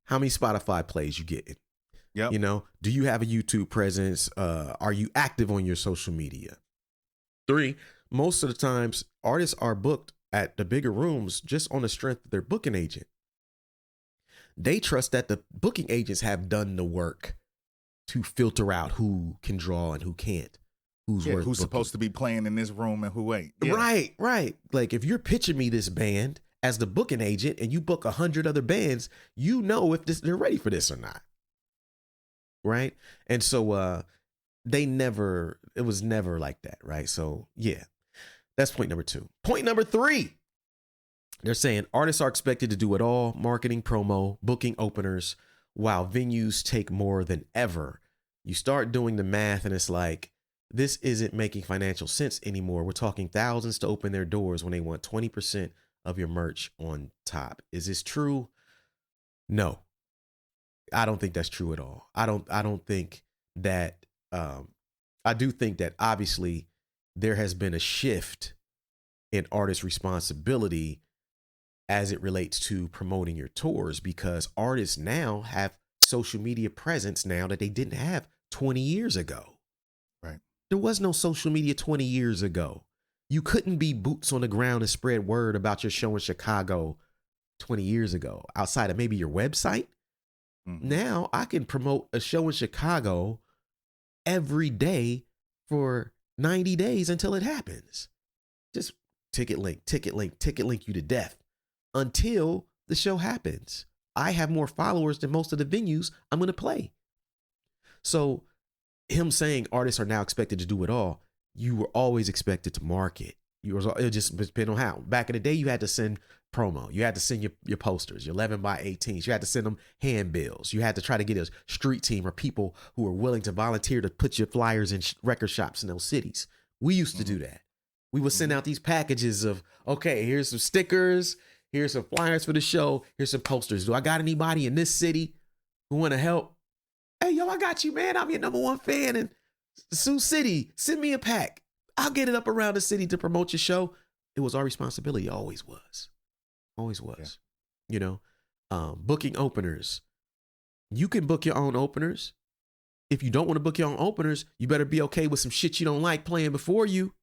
How many Spotify plays you getting? Yep. Do you have a YouTube presence? Are you active on your social media? 3, most of the times artists are booked at the bigger rooms just on the strength of their booking agent. They trust that the booking agents have done the work to filter out who can draw and who can't. Who's supposed to be playing in this room and who ain't. Yeah. Right. Like if you're pitching me this band as the booking agent and you book 100 other bands, if they're ready for this or not. Right. And so it was never like that. Right. So yeah, that's point number 2. Point number 3. They're saying artists are expected to do it all: marketing, promo, booking openers, while venues take more than ever. You start doing the math and it's like, this isn't making financial sense anymore. We're talking thousands to open their doors when they want 20% of your merch on top. Is this true? No, I don't think that's true at all. I don't think that, I do think that obviously there has been a shift in artists' responsibility as it relates to promoting your tours, because artists now have social media presence now that they didn't have 20 years ago. Right. There was no social media 20 years ago. You couldn't be boots on the ground and spread word about your show in Chicago 20 years ago outside of maybe your website. Mhm. Now I can promote a show in Chicago every day for 90 days until it happens. Just ticket link you to death until the show happens. I have more followers than most of the venues I'm going to play. So him saying artists are now expected to do it all, you were always expected to market. It just depend on how. Back in the day, you had to send promo. You had to send your posters, your 11 by 18s. You had to send them handbills. You had to try to get a street team or people who were willing to volunteer to put your flyers in record shops in those cities. We used to do that. We would send out these packages of, okay, here's some stickers. Here's some flyers for the show. Here's some posters. Do I got anybody in this city who want to help? Hey, yo, I got you, man. I'm your #1 fan in Sioux City. Send me a pack. I'll get it up around the city to promote your show. It was our responsibility. Always was. Always was. Yeah. You know, booking openers. You can book your own openers. If you don't want to book your own openers, you better be okay with some shit you don't like playing before you.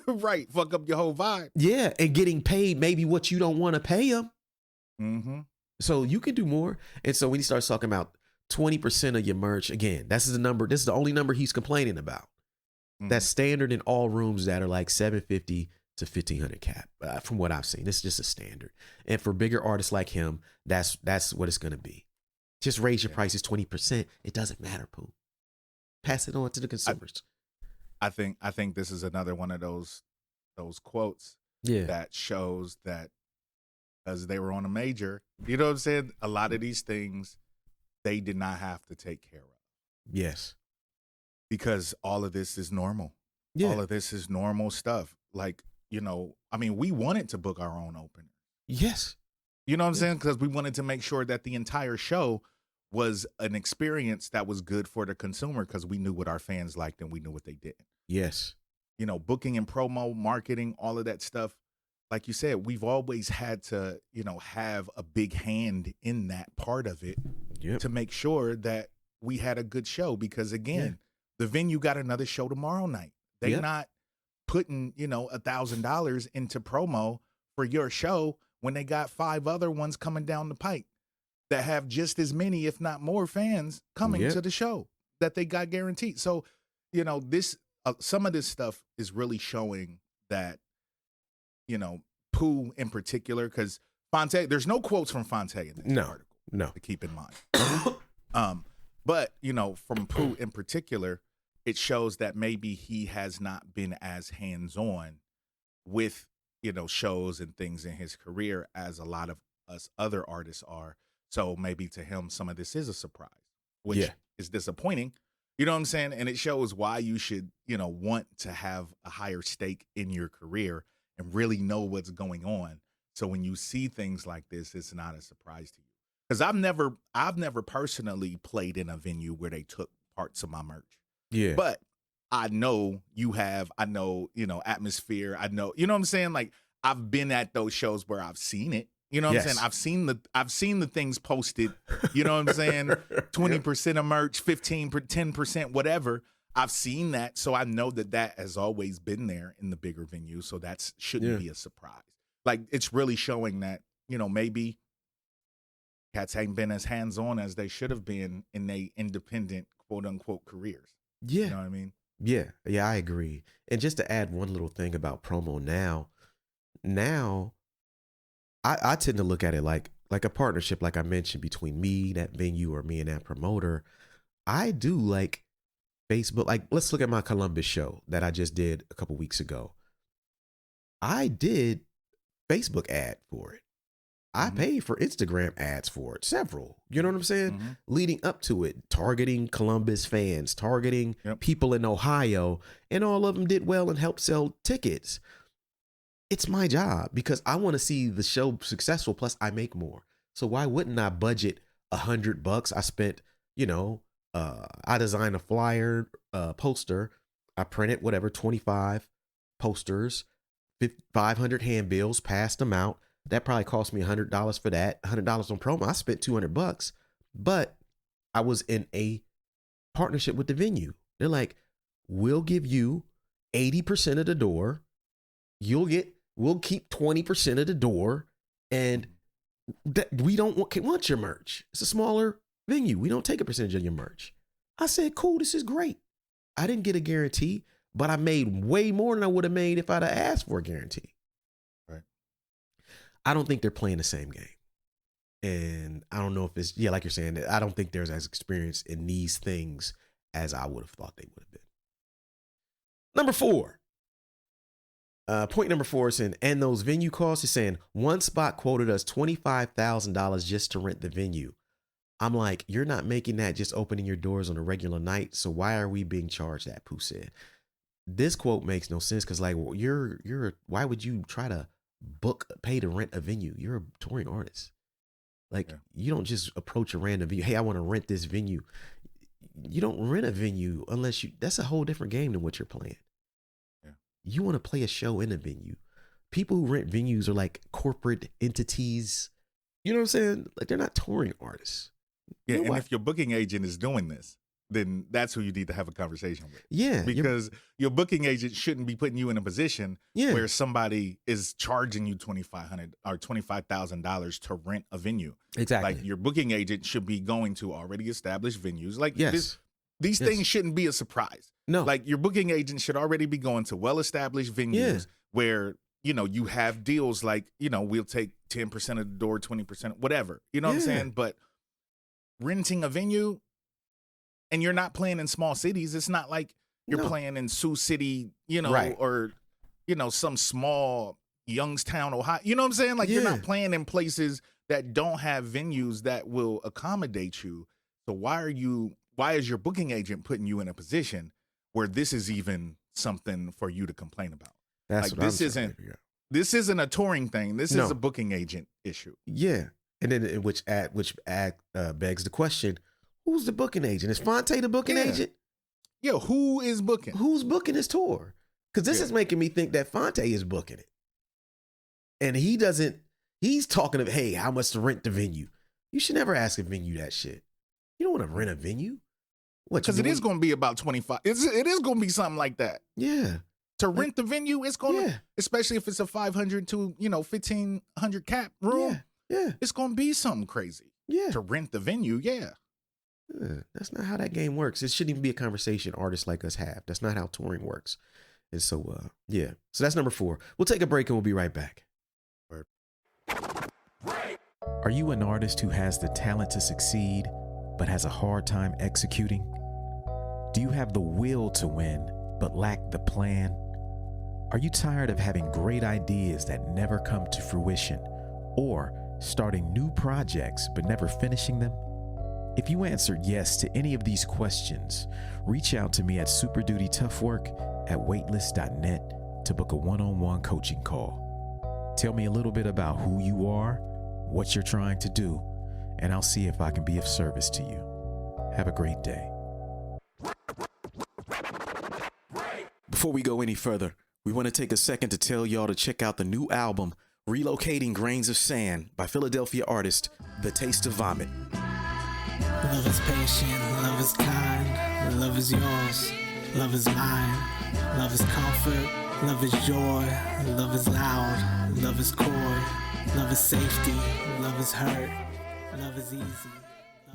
Right. Fuck up your whole vibe. Yeah. And getting paid maybe what you don't want to pay them. Mm-hmm. So you can do more. And so when he starts talking about 20% of your merch, again, this is the number. This is the only number he's complaining about. Mm-hmm. That's standard in all rooms that are like $750 to $1,500 cap. From what I've seen, it's just a standard. And for bigger artists like him, that's what it's going to be. Just raise your prices 20%. It doesn't matter, Pooh. Pass it on to the consumers. I think this is another one of those quotes that shows that as they were on a major, you know what I'm saying? A lot of these things they did not have to take care of. Yes. Because all of this is normal. Yeah. All of this is normal stuff. Like, you know, I mean, we wanted to book our own opener. Yes. You know what I'm saying? Because we wanted to make sure that the entire show was an experience that was good for the consumer because we knew what our fans liked and we knew what they didn't. Yes. You know, booking and promo, marketing, all of that stuff. Like you said, we've always had to, you know, have a big hand in that part of it to make sure that we had a good show. Because again, the venue got another show tomorrow night. They're not putting, you know, $1,000 into promo for your show when they got 5 other ones coming down the pike that have just as many, if not more, fans coming to the show that they got guaranteed. So, you know, this some of this stuff is really showing that, you know, Pooh in particular, because Fonte, there's no quotes from Fonte in this article. No, to keep in mind. But you know, from Pooh in particular, it shows that maybe he has not been as hands-on with, you know, shows and things in his career as a lot of us other artists are. So maybe to him, some of this is a surprise, which is disappointing. You know what I'm saying? And it shows why you should, you know, want to have a higher stake in your career and really know what's going on. So when you see things like this, it's not a surprise to you. Because I've never personally played in a venue where they took parts of my merch. Yeah. But I know you have. I know, you know, Atmosphere. I know, you know what I'm saying? Like, I've been at those shows where I've seen it. You know what I'm saying? I've seen the things posted. You know what I'm saying? 20% of merch, 15, 10%, whatever. I've seen that, so I know that has always been there in the bigger venues. So that shouldn't be a surprise. Like, it's really showing that, you know, maybe cats ain't been as hands-on as they should have been in their independent, quote-unquote, careers. Yeah. You know what I mean? Yeah, I agree. And just to add one little thing about promo now I tend to look at it like a partnership, like I mentioned, between me, that venue, or me and that promoter. I do like Facebook. Like, let's look at my Columbus show that I just did a couple weeks ago. I did Facebook ad for it. I paid for Instagram ads for it, several. You know what I'm saying? Leading up to it, targeting Columbus fans, targeting people in Ohio, and all of them did well and helped sell tickets. It's my job because I want to see the show successful. Plus, I make more. So why wouldn't I budget $100? I spent, you know, I designed a flyer, poster. I printed 25 posters, 500 handbills, passed them out. That probably cost me $100 for that. $100 on promo. I spent $200. But I was in a partnership with the venue. They're like, we'll give you 80% of the door. We'll keep 20% of the door. And we don't want your merch. It's a smaller venue. We don't take a percentage of your merch. I said, cool, this is great. I didn't get a guarantee, but I made way more than I would have made if I'd have asked for a guarantee. Right. I don't think they're playing the same game. And I don't know if it's, like you're saying, I don't think there's as experience in these things as I would have thought they would have been. Number 4. Point number 4 is saying, and those venue costs is saying one spot quoted us $25,000 just to rent the venue. I'm like, you're not making that just opening your doors on a regular night. So why are we being charged that? Pooh said. This quote makes no sense because like, well, why would you try to pay to rent a venue? You're a touring artist. Like you don't just approach a random venue. Hey, I want to rent this venue. You don't rent a venue unless that's a whole different game than what you're playing. You want to play a show in a venue. People who rent venues are like corporate entities. You know what I'm saying? Like they're not touring artists. Yeah, and if your booking agent is doing this, then that's who you need to have a conversation with. Yeah. Because your booking agent shouldn't be putting you in a position where somebody is charging you $2,500 or $25,000 to rent a venue. Exactly. Like your booking agent should be going to already established venues. Like these things shouldn't be a surprise. No. Like your booking agent should already be going to well-established venues where, you have deals like, we'll take 10% of the door, 20%, whatever. You know what I'm saying? But renting a venue and you're not playing in small cities. It's not like you're playing in Sioux City, or, some small Youngstown, Ohio. You know what I'm saying? Like you're not playing in places that don't have venues that will accommodate you. So why is your booking agent putting you in a position where this is even something for you to complain about? That's like what this isn't a touring thing. This is a booking agent issue. Yeah. And then which begs the question, who's the booking agent? Is Fonte the booking agent? Yeah, who is booking? Who's booking his tour? Because this is making me think that Fonte is booking it. And he's talking of, hey, how much to rent the venue? You should never ask a venue that shit. You don't want to rent a venue. Because it is going to be about 25. It is going to be something like that. Yeah. To rent the venue, it's going to, especially if it's a 500 to, 1,500 cap room. Yeah. It's going to be something crazy. Yeah. To rent the venue, that's not how that game works. It shouldn't even be a conversation artists like us have. That's not how touring works. And so, So that's number 4. We'll take a break and we'll be right back. Are you an artist who has the talent to succeed, but has a hard time executing? Do you have the will to win, but lack the plan? Are you tired of having great ideas that never come to fruition, or starting new projects but never finishing them? If you answered yes to any of these questions, reach out to me at superdutytoughwork@weightless.net to book a one-on-one coaching call. Tell me a little bit about who you are, what you're trying to do, and I'll see if I can be of service to you. Have a great day. Before we go any further, we want to take a second to tell y'all to check out the new album, Relocating Grains of Sand by Philadelphia artist The Taste of Vomit. Love is patient, love is kind, love is yours, love is mine, love is comfort, love is joy, love is loud, love is coy, love is safety, love is hurt, love is easy.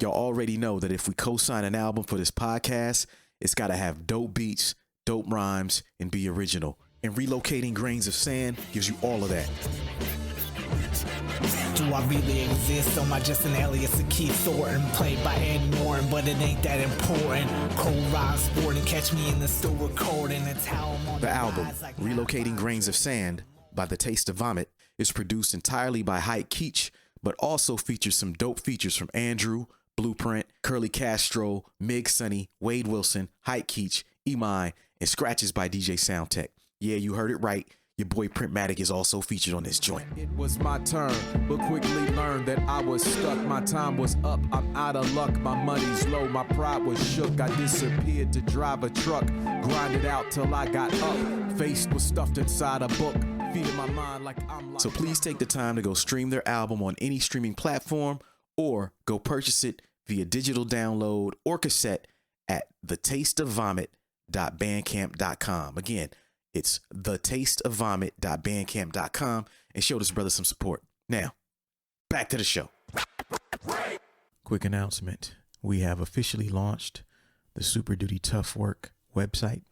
Y'all already know that if we co-sign an album for this podcast, it's got to have dope beats, dope rhymes, and be original. And Relocating Grains of Sand gives you all of that. Do I really exist? Am I just an alias of Keith Thornton? Played by Ed Norton, but it ain't that important. Cold ride sporting, catch me in the store recording. It's how I'm on the album, Relocating Grains of Sand by The Taste of Vomit, is produced entirely by Hype Keach, but also features some dope features from Andrew, Blueprint, Curly Castro, Mig Sonny, Wade Wilson, Hype Keach, Imai, and scratches by DJ Soundtech. Yeah, you heard it right. Your boy Printmatic is also featured on this joint. It was my turn, but quickly learned that I was stuck. My time was up, I'm out of luck. My money's low, my pride was shook. I disappeared to drive a truck, grinded out till I got up. Face was stuffed inside a book, feeding my mind like I'm like. So please take the time to go stream their album on any streaming platform or go purchase it via digital download or cassette at thetasteofvomit.bandcamp.com. Again, it's thetasteofvomit.bandcamp.com, and show this brother some support. Now, back to the show. Quick announcement. We have officially launched the Super Duty Tough Work website,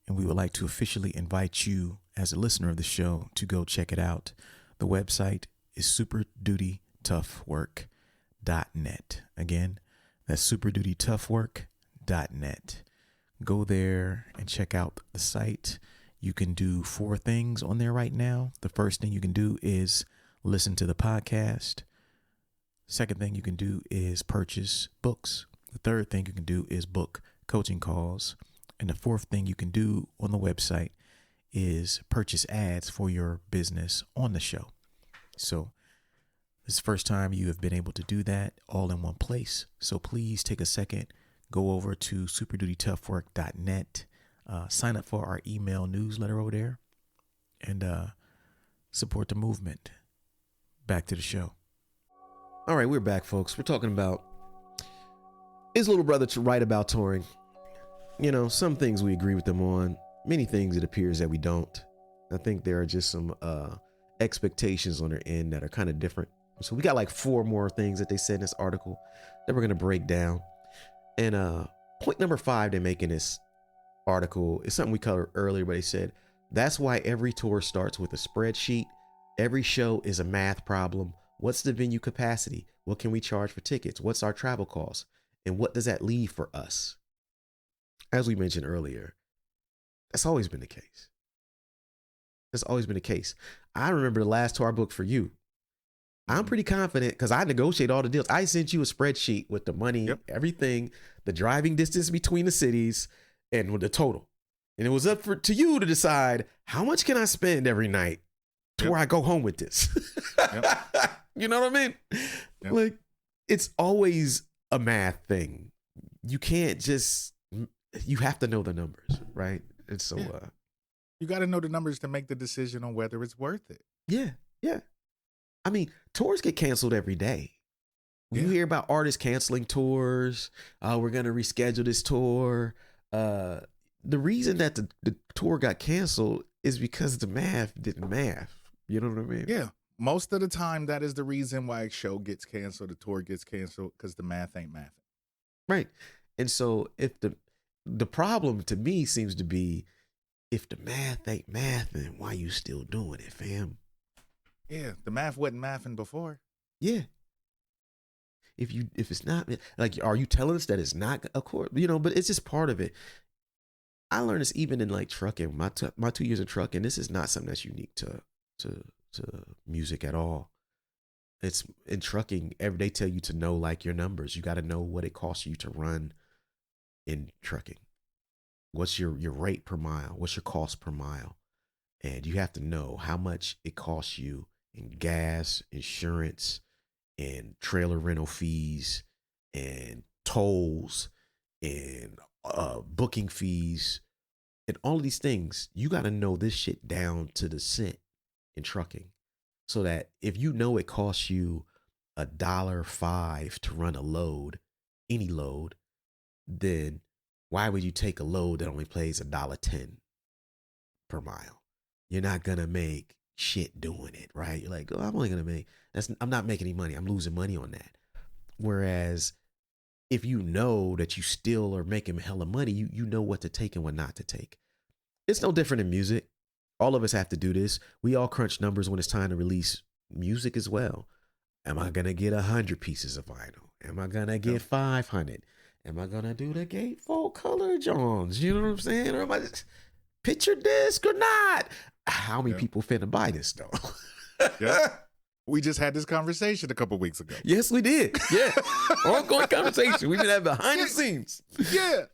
and we would like to officially invite you as a listener of the show to go check it out. The website is superdutytoughwork.net. Again, that's superdutytoughwork.net. Go there and check out the site. You can do 4 things on there right now. The first thing you can do is listen to the podcast. Second thing you can do is purchase books. The third thing you can do is book coaching calls. And the fourth thing you can do on the website is purchase ads for your business on the show. So this is the first time you have been able to do that all in one place. So please take a second, go over to superdutytoughwork.net, sign up for our email newsletter over there, and support the movement. Back to the show. All right, we're back, folks. We're talking about his little brother to write about touring. You know, some things we agree with them on. Many things it appears that we don't. I think there are just some expectations on their end that are kind of different. So we got like 4 more things that they said in this article that we're going to break down. And point number 5 they make in this article is something we covered earlier, but they said, that's why every tour starts with a spreadsheet. Every show is a math problem. What's the venue capacity? What can we charge for tickets? What's our travel costs? And what does that leave for us? As we mentioned earlier, that's always been the case. That's always been the case. I remember the last tour I booked for you. I'm pretty confident because I negotiate all the deals. I sent you a spreadsheet with the money, everything, the driving distance between the cities, and with the total. And it was up to you to decide how much can I spend every night to where I go home with this. You know what I mean? Like, it's always a math thing. You can't just, you have to know the numbers, right? And so, you got to know the numbers to make the decision on whether it's worth it. Yeah. I mean, tours get canceled every day. You hear about artists canceling tours. We're going to reschedule this tour. The reason that the tour got canceled is because the math didn't math. You know what I mean? Yeah. Most of the time, that is the reason why a show gets canceled, the tour gets canceled, because the math ain't mathing. Right. And so if the problem to me seems to be, if the math ain't mathing, why you still doing it, fam? Yeah, the math wasn't mathing before. Yeah. If it's not, like, are you telling us that it's not a course? You know, but it's just part of it. I learned this even in like trucking. My 2 years in trucking, this is not something that's unique to music at all. It's in trucking. They tell you to know like your numbers. You got to know what it costs you to run in trucking. What's your rate per mile? What's your cost per mile? And you have to know how much it costs you in gas, insurance, and trailer rental fees, and tolls, and booking fees, and all of these things. You got to know this shit down to the cent in trucking, so that if you know it costs you $1.05 to run a load, any load, then why would you take a load that only pays $1.10 per mile? You're not gonna make shit doing it, right? You're like, oh, I'm not making any money. I'm losing money on that. Whereas if you know that you still are making hella money, you know what to take and what not to take. It's no different in music. All of us have to do this. We all crunch numbers when it's time to release music as well. Am I gonna get 100 pieces of vinyl? Am I gonna get 500? Am I gonna do the gatefold color Jones? You know what I'm saying? Or am I just picture disc or not? How many people finna buy this though? We just had this conversation a couple weeks ago. Yes, we did. Yeah. Ongoing conversation. We've been having behind the scenes. Yeah.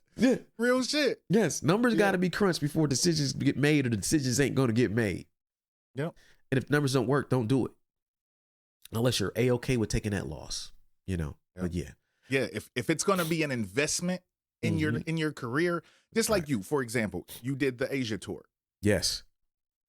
Real shit. Yes. Numbers got to be crunched before decisions get made, or the decisions ain't going to get made. Yep. And if numbers don't work, don't do it. Unless you're A-okay with taking that loss, you know. Yep. But yeah. Yeah. If it's going to be an investment in your career, just like you, for example, you did the Asia tour. Yes.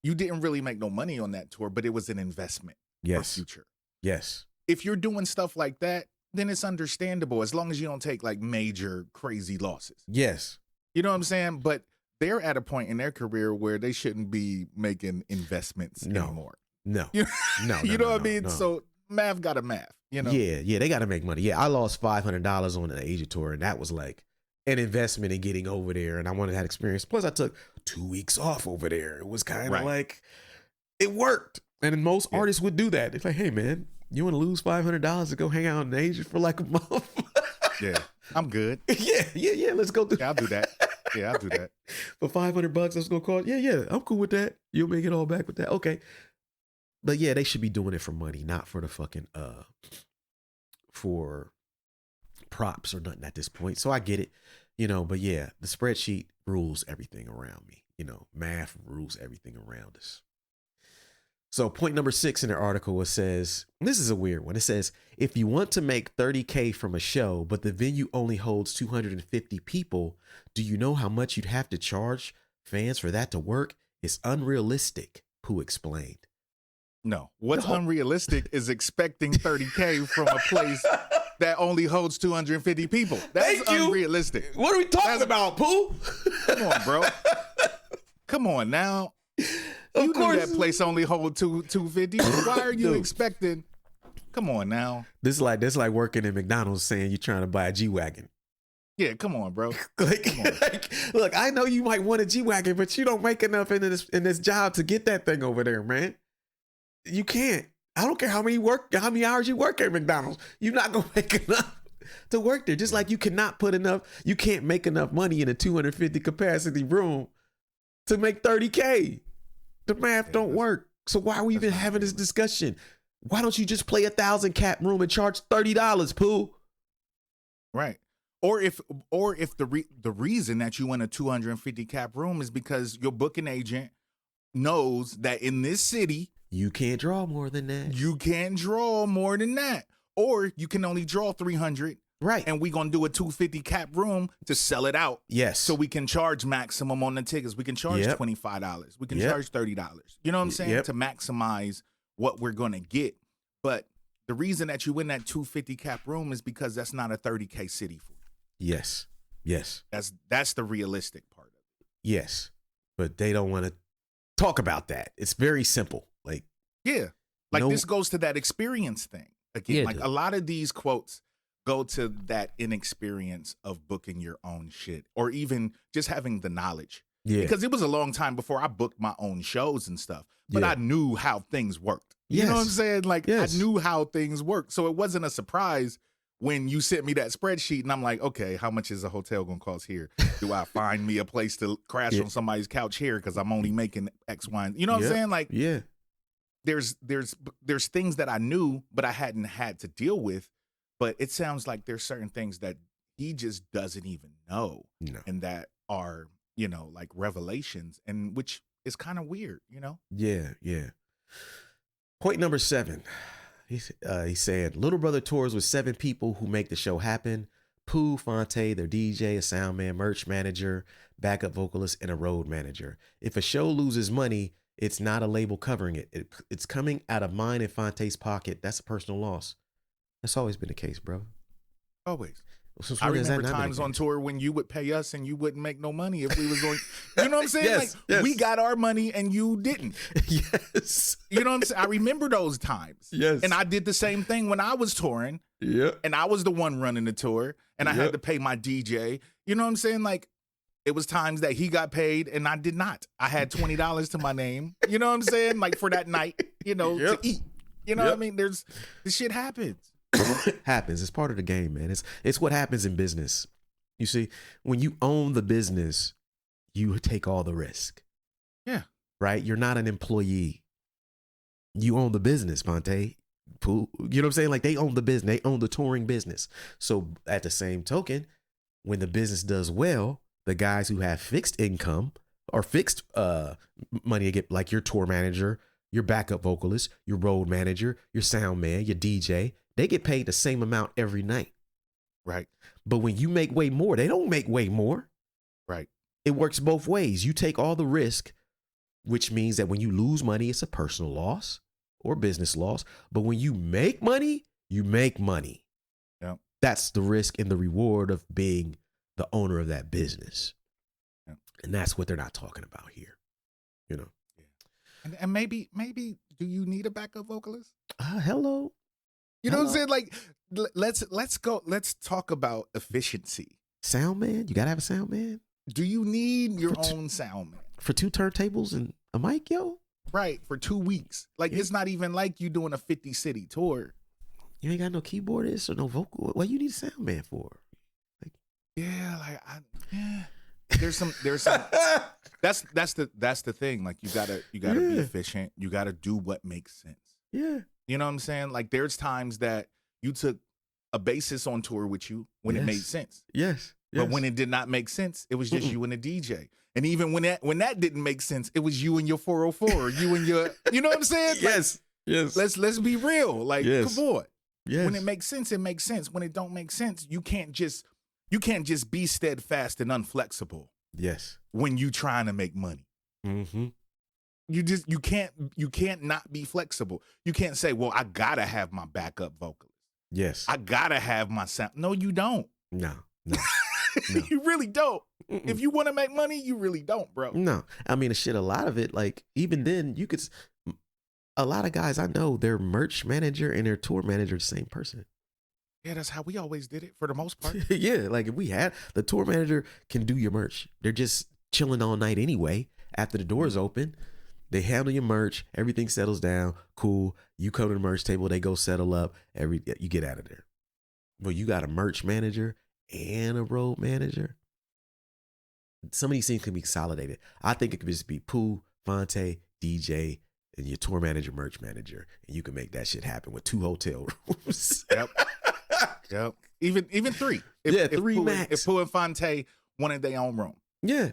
You didn't really make no money on that tour, but it was an investment for future. Yes. If you're doing stuff like that, then it's understandable as long as you don't take like major crazy losses. Yes. You know what I'm saying? But they're at a point in their career where they shouldn't be making investments anymore. No. You, No. you know what I mean? No. So math got to math, you know? Yeah, they got to make money. Yeah, I lost $500 on an Asia tour, and that was like an investment in getting over there, and I wanted that experience. Plus, I took 2 weeks off over there. It was kind of like, it worked. And most artists would do that. It's like, hey, man, you want to lose $500 to go hang out in Asia for like a month? Yeah, I'm good. Yeah, let's go do I'll do that. Yeah, I'll do that. For $500, that's going to cost. Yeah, I'm cool with that. You'll make it all back with that. Okay. But yeah, they should be doing it for money, not for the fucking, for props or nothing at this point. So I get it, but yeah, the spreadsheet rules everything around me. Math rules everything around us. So point number 6 in the article, it says, this is a weird one. It says, if you want to make $30K from a show, but the venue only holds 250 people, do you know how much you'd have to charge fans for that to work? It's unrealistic, Pooh explained. No, what's unrealistic is expecting 30K from a place that only holds 250 people. That's unrealistic. What are we talking about, Pooh? Come on, bro. Come on now. You knew that place only hold 250. Why are you expecting? Come on now. This is like working in McDonald's saying you're trying to buy a G-Wagon. Yeah, come on, bro. Look, I know you might want a G-Wagon, but you don't make enough in this job to get that thing over there, man. You can't. I don't care how many hours you work at McDonald's. You're not gonna make enough to work there. Just like you can't make enough money in a 250 capacity room to make 30K. The math don't work. So why are we even having this discussion? Why don't you just play 1,000 cap room and charge $30, Pooh? Right. Or if the reason that you in a 250 cap room is because your booking agent knows that in this city you can't draw more than that. You can't draw more than that. Or you can only draw 300. Right. And we're going to do a 250 cap room to sell it out. Yes. So we can charge maximum on the tickets. We can charge $25. We can charge $30. You know what I'm saying? To maximize what we're going to get. But the reason that you win that 250 cap room is because that's not a 30K city for you. Yes. Yes. That's the realistic part of it. Yes. But they don't want to talk about that. It's very simple. This goes to that experience thing. Again, a lot of these quotes go to that inexperience of booking your own shit or even just having the knowledge. Yeah. Because it was a long time before I booked my own shows and stuff, but I knew how things worked. You know what I'm saying? I knew how things worked. So it wasn't a surprise when you sent me that spreadsheet and I'm like, okay, how much is a hotel going to cost here? Do I find me a place to crash on somebody's couch here because I'm only making X, Y, and you know what I'm saying? There's things that I knew, but I hadn't had to deal with. But it sounds like there's certain things that he just doesn't even know. No. And that are, like revelations, and which is kind of weird, Yeah. Point number 7. He said, Little Brother tours with 7 people who make the show happen. Pooh, Fonte, their DJ, a sound man, merch manager, backup vocalist, and a road manager. If a show loses money, it's not a label covering it. It's coming out of mine and Fonte's pocket. That's a personal loss. That's always been the case, bro. Always. I remember times on tour when you would pay us and you wouldn't make no money if we was going. You know what I'm saying? We got our money and you didn't. Yes. You know what I'm saying? I remember those times. Yes. And I did the same thing when I was touring. Yeah. And I was the one running the tour and I had to pay my DJ. You know what I'm saying? It was times that he got paid and I did not. I had $20 to my name. You know what I'm saying? For that night, to eat. You know what I mean? This shit happens. Happens. It's part of the game, man. It's what happens in business. You see, when you own the business, you take all the risk. Yeah. Right? You're not an employee. You own the business, Ponte. Pooh. You know what I'm saying? They own the business. They own the touring business. So at the same token, when the business does well, the guys who have fixed income or fixed money to get, like your tour manager, your backup vocalist, your road manager, your sound man, your DJ, they get paid the same amount every night. Right. But when you make way more, they don't make way more. Right. It works both ways. You take all the risk, which means that when you lose money, it's a personal loss or business loss. But when you make money, you make money. That's the risk and the reward of being the owner of that business. Yeah. And that's what they're not talking about here. You know. Yeah. And maybe do you need a backup vocalist? Hello. You know what I'm Hello. saying? Like let's talk about efficiency. Sound man? You gotta have a sound man? Do you need your For t- own sound man? For 2 turntables and a mic, yo? Right, for 2 weeks. Like Yeah. it's not even like you doing a 50 city tour. You ain't got no keyboardist or no vocal. What you need a sound man for? Yeah, like there's some that's the thing. Like you gotta be Yeah. efficient. You gotta do what makes sense. Yeah. You know what I'm saying? Like there's times that you took a bassist on tour with you when it made Yes. sense. Yes. But when it did not make sense, it was just you and the DJ. And even when that didn't make sense, it was you and your 404, you and your, you know what I'm saying? Like, Yes. Yes. let's be real. Like, Yes. come on. Yes. When it makes sense, it makes sense. When it don't make sense, you can't just be steadfast and unflexible Yes. when you trying to make money. Mm-hmm. You can't not be flexible. You can't say, well, I gotta have my backup vocalist. Yes. I gotta have my sound. No, you don't. No. No. No. You really don't. Mm-mm. If you want to make money, you really don't, bro. No. I mean, shit, a lot of it, like, even then, you could, a lot of guys I know, their merch manager and their tour manager are the same person. Yeah, that's how we always did it for the most part. Yeah. Like, if we had, the tour manager can do your merch. They're just chilling all night anyway. After the doors open, they handle your merch. Everything settles down. Cool. You come to the merch table. They go settle up. You get out of there. But you got a merch manager and a road manager. Some of these things can be consolidated. I think it could just be Pooh, Fonte, DJ, and your tour manager, merch manager, and you can make that shit happen with 2 hotel rooms. Yep. Yep. Even 3. If 3 Pooh, max. If Pooh and Fonte wanted their own room, Yeah.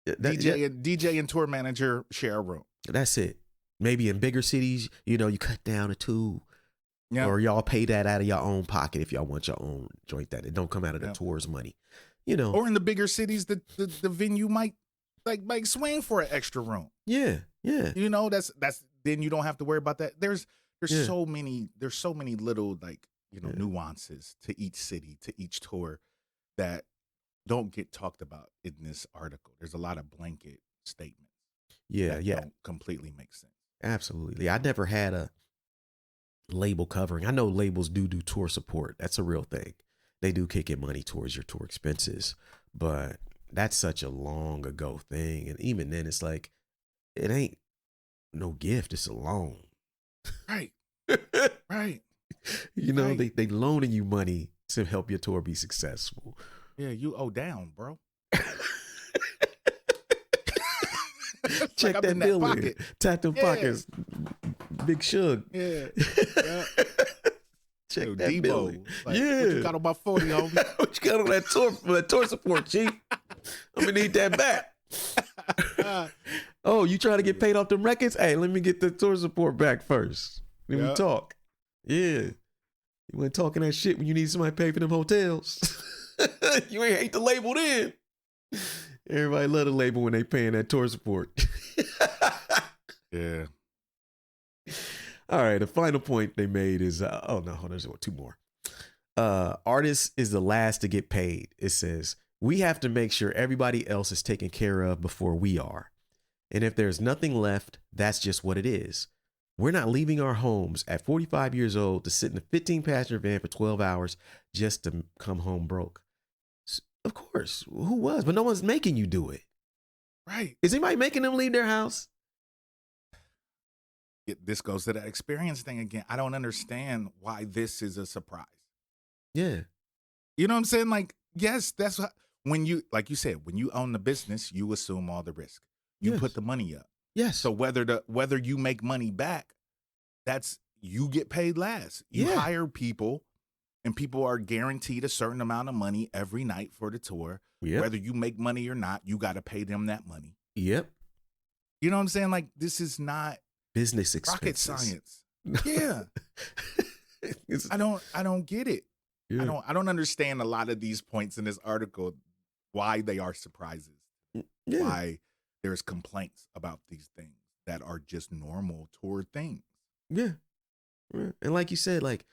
DJ and tour manager share a room. That's it. Maybe in bigger cities, you cout down to 2. Yeah. Or y'all pay that out of your own pocket if y'all want your own joint, that it don't come out of the Yeah. tour's money. Or in the bigger cities, the venue might swing for an extra room. Yeah. That's then you don't have to worry about that. There's Yeah. so many little nuances to each city, to each tour that don't get talked about in this article. There's a lot of blanket statements that don't completely make sense. Absolutely. I never had a label covering. I know labels do tour support. That's a real thing. They do kick in money towards your tour expenses, but that's such a long ago thing. And even then, it's like, it ain't no gift. It's a loan. Right. Right. Right. They loaning you money to help your tour be successful. Yeah, you owe down, bro. Check I'm that in bill in. pocket. Tap them Yeah. pockets. Big Shug. Yeah. Yeah. Check Yo, that bill Debo. in. Like, Yeah. What you got on my 40, homie? What you got on that tour support, Chief? I'm gonna need that back. Oh, you trying to get paid off them records? Hey, let me get the tour support back first. Then we Yeah. talk. Yeah. You weren't talking that shit when you need somebody to pay for them hotels. You ain't hate the label then. Everybody love the label when they paying that tour support. Yeah. All right, the final point they made is, there's 2 more. Artist is the last to get paid. It says, we have to make sure everybody else is taken care of before we are. And if there's nothing left, that's just what it is. We're not leaving our homes at 45 years old to sit in a 15-passenger van for 12 hours just to come home broke. Of course, who was? But no one's making you do it. Right. Is anybody making them leave their house? This goes to that experience thing again. I don't understand why this is a surprise. Yeah. You know what I'm saying? Like, yes, that's what, when you, like you said, when you own the business, you assume all the risk. You Yes. put the money up. Yes. So whether you make money back, you get paid last. You Yeah. hire people, and people are guaranteed a certain amount of money every night for the tour. Yep. Whether you make money or not, you got to pay them that money. Yep. You know what I'm saying? Like, this is not Business rocket expenses. science. Yeah. I don't get it. Yeah. I don't understand a lot of these points in this article, why they are surprises. Yeah. Why there's complaints about these things that are just normal tour things. Yeah. Yeah. And like you said, like,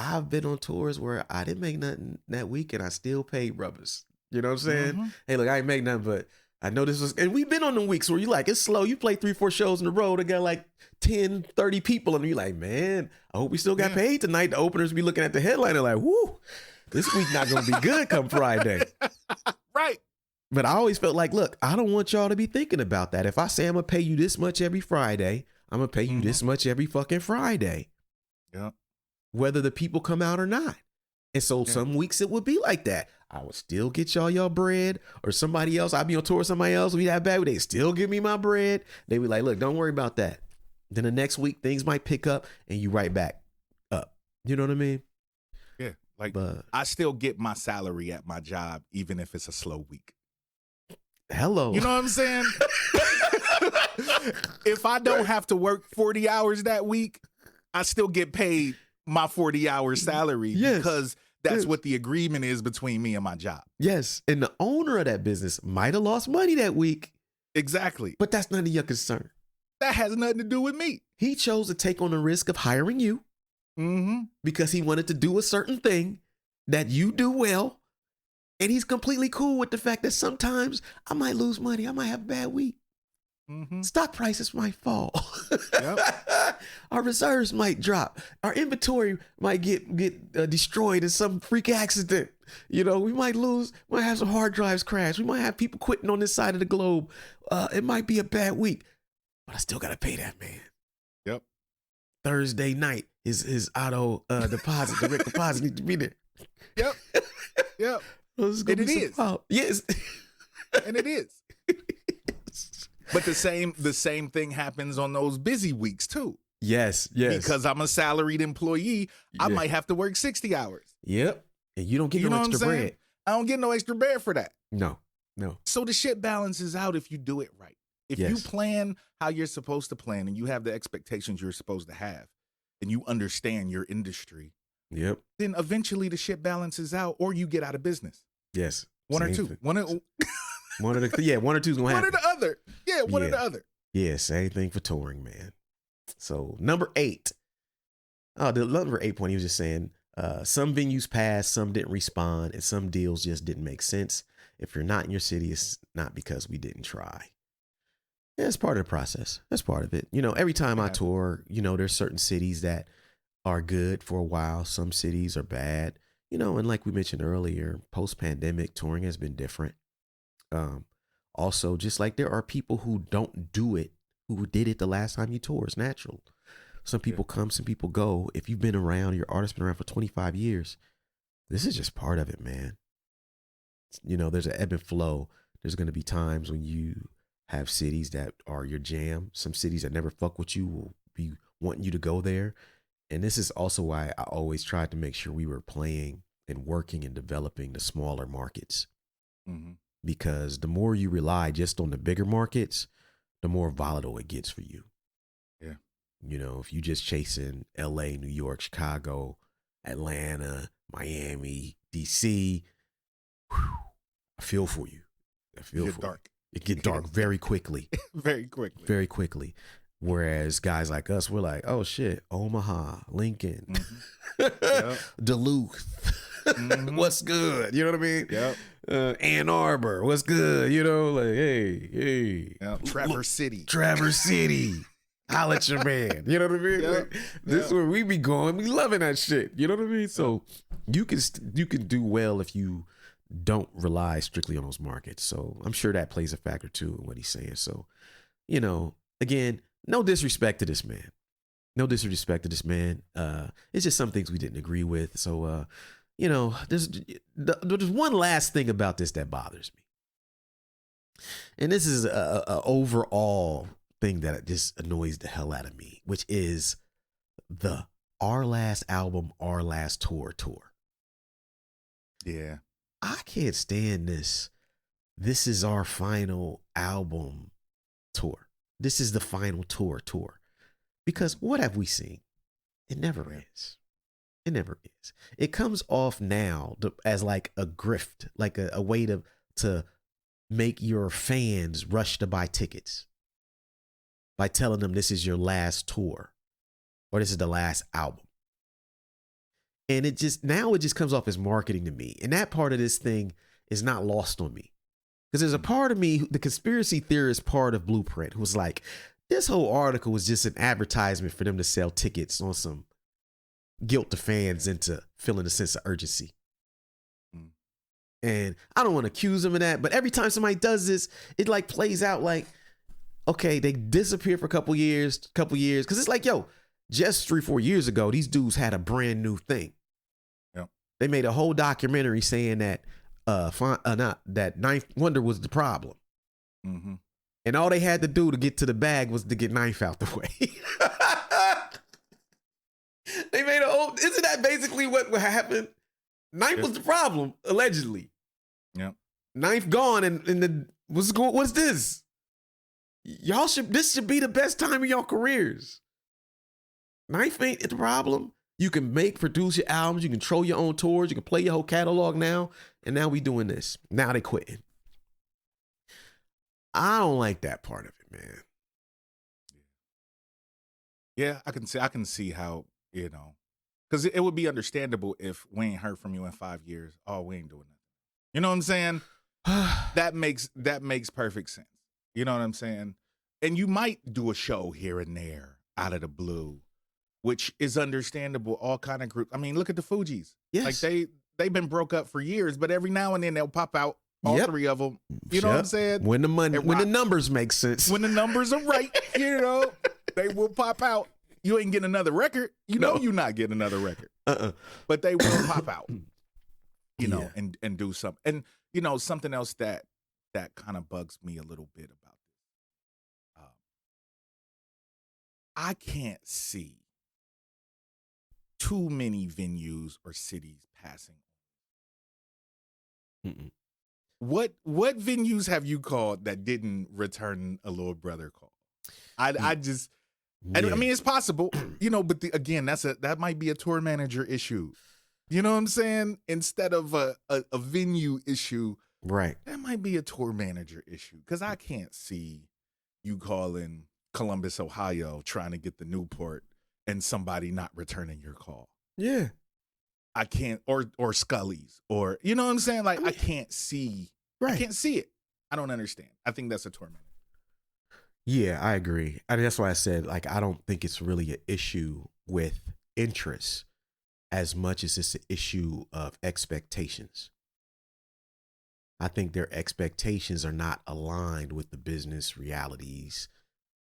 I've been on tours where I didn't make nothing that week and I still paid brothers. You know what I'm saying? Mm-hmm. Hey, look, I ain't make nothing, but I know this was, and we've been on the weeks where you like, it's slow. You play 3-4 shows in a row. They got like 10, 30 people. And you like, man, I hope we still got paid tonight. The openers be looking at the headliner like, whoo, this week not going to be good come Friday. Right. But I always felt like, look, I don't want y'all to be thinking about that. If I say I'm going to pay you this much every Friday, I'm going to pay you this much every fucking Friday. Yeah. Whether the people come out or not. And so some weeks it would be like that. I would still get y'all bread, or somebody else. I'd be on tour with somebody else. We that bad. They still give me my bread. They be like, look, don't worry about that. Then the next week things might pick up and you right back up. You know what I mean? Yeah. Like, But I still get my salary at my job, even if it's a slow week. hello. You know what I'm saying? If I don't have to work 40 hours that week, I still get paid my 40-hour salary because that's what the agreement is between me and my job. Yes. And the owner of that business might have lost money that week, Exactly. but that's none of your concern. That has nothing to do with me. He chose to take on the risk of hiring you Mm-hmm. because he wanted to do a certain thing that you do well. And he's completely cool with the fact that sometimes I might lose money. I might have a bad week. Mm-hmm. Stock prices might fall. Yep. Our reserves might drop. Our inventory might get destroyed in some freak accident. You know, we might have some hard drives crash. We might have people quitting on this side of the globe. It might be a bad week, but I still got to pay that man. Yep. Thursday night, his auto deposit, direct deposit need to be there. Yep. Yep. And it is. Yes. And it is. But the same thing happens on those busy weeks too. Yes. Because I'm a salaried employee, I Yeah. might have to work 60 hours. Yep. And you don't get You no know what extra I'm saying? bread. I don't get no extra bread for that. No. So the shit balances out if you do it right. If you Yes. plan how you're supposed to plan and you have the expectations you're supposed to have and you understand your industry, Yep. then eventually the shit balances out or you get out of business. Yes. One or Same two. thing. One or One of the one or two's gonna one happen. or the other. Yeah, one or Yeah. the other. Yeah, same thing for touring, man. So number 8. Oh, the number 8 point, he was just saying, some venues passed, some didn't respond, and some deals just didn't make sense. If you're not in your city, it's not because we didn't try. Yeah, it's part of the process. That's part of it. You know, every time I Yeah. tour, you know, there's certain cities that are good for a while. Some cities are bad. You know, and like we mentioned earlier, post-pandemic, touring has been different. Also, just like there are people who don't do it, who did it the last time you tour. It's natural. Some people come, some people go. If you've been around, your artist's been around for 25 years, this is just part of it, man. You know, there's an ebb and flow. There's going to be times when you have cities that are your jam. Some cities that never fuck with you will be wanting you to go there. And this is also why I always tried to make sure we were playing and working and developing the smaller markets. Mm-hmm. Because the more you rely just on the bigger markets, the more volatile it gets for you. Yeah. You know, if you just chasing LA, New York, Chicago, Atlanta, Miami, DC, I feel for you. I feel Get for dark. you. It get dark very quickly. Very quickly. Very quickly. Whereas guys like us, we're like, oh shit, Omaha, Lincoln, Yep. Duluth. Mhm. What's good? You know what I mean? Yep. Ann Arbor, what's good? You know, like, hey. Yep. Traverse City. Traverse City. Holla at your man. You know what I mean? Yep. Like, this is where we be going. We loving that shit. You know what I mean? So you can do well if you don't rely strictly on those markets. So I'm sure that plays a factor too in what he's saying. So, you know, again, no disrespect to this man. No disrespect to this man. It's just some things we didn't agree with. So, you know, there's one last thing about this that bothers me. And this is a overall thing that just annoys the hell out of me, which is the Our Last Album, Our Last Tour. Yeah. I can't stand this. This is our final album tour. This is the final tour. Because what have we seen? It never is. It never is. It comes off now as like a grift, like a way to make your fans rush to buy tickets by telling them this is your last tour or this is the last album. And it just comes off as marketing to me. And that part of this thing is not lost on me. Because there's a part of me, the conspiracy theorist part of Blueprint, who was like, this whole article was just an advertisement for them to sell tickets on some guilt the fans into feeling a sense of urgency. And I don't want to accuse them of that, but every time somebody does this, it like plays out like, okay, they disappear for a couple years. Cause it's like, yo, just 3-4 years ago, these dudes had a brand new thing. Yep. They made a whole documentary saying that, that Ninth Wonder was the problem. Mm-hmm. And all they had to do to get to the bag was to get Ninth out the way. They made a whole, isn't that basically what happened? Ninth was the problem, allegedly. Yep. Ninth gone, and what's this? This should be the best time of your careers. Ninth ain't the problem. You can produce your albums, you can control your own tours, you can play your whole catalog now, and now we doing this. Now they quitting. I don't like that part of it, man. Yeah, I can see how, because it would be understandable if we ain't heard from you in 5 years. Oh, we ain't doing nothing. You know what I'm saying? That makes perfect sense. You know what I'm saying? And you might do a show here and there out of the blue, which is understandable. All kind of groups. I mean, look at the Fugees. Yes. Like they've been broke up for years, but every now and then they'll pop out. All three of them. You know what I'm saying? When the numbers make sense. When the numbers are right, they will pop out. You ain't getting another record. Know you're not getting another record. But they will pop out. And do something. And something else that kind of bugs me a little bit about this. I can't see too many venues or cities passing. Mm-mm. What venues have you called that didn't return a little brother call? I just, I mean, it's possible, but again, that might be a tour manager issue. You know what I'm saying? Instead of a venue issue, right? That might be a tour manager issue, because I can't see you calling Columbus, Ohio, trying to get the Newport and somebody not returning your call. Yeah. I can't, or Scully's, or you know what I'm saying? Like, I can't see. Right. I can't see it. I don't understand. I think that's a tour manager. Yeah, I agree. I mean, that's why I said, like, I don't think it's really an issue with interest as much as it's an issue of expectations. I think their expectations are not aligned with the business realities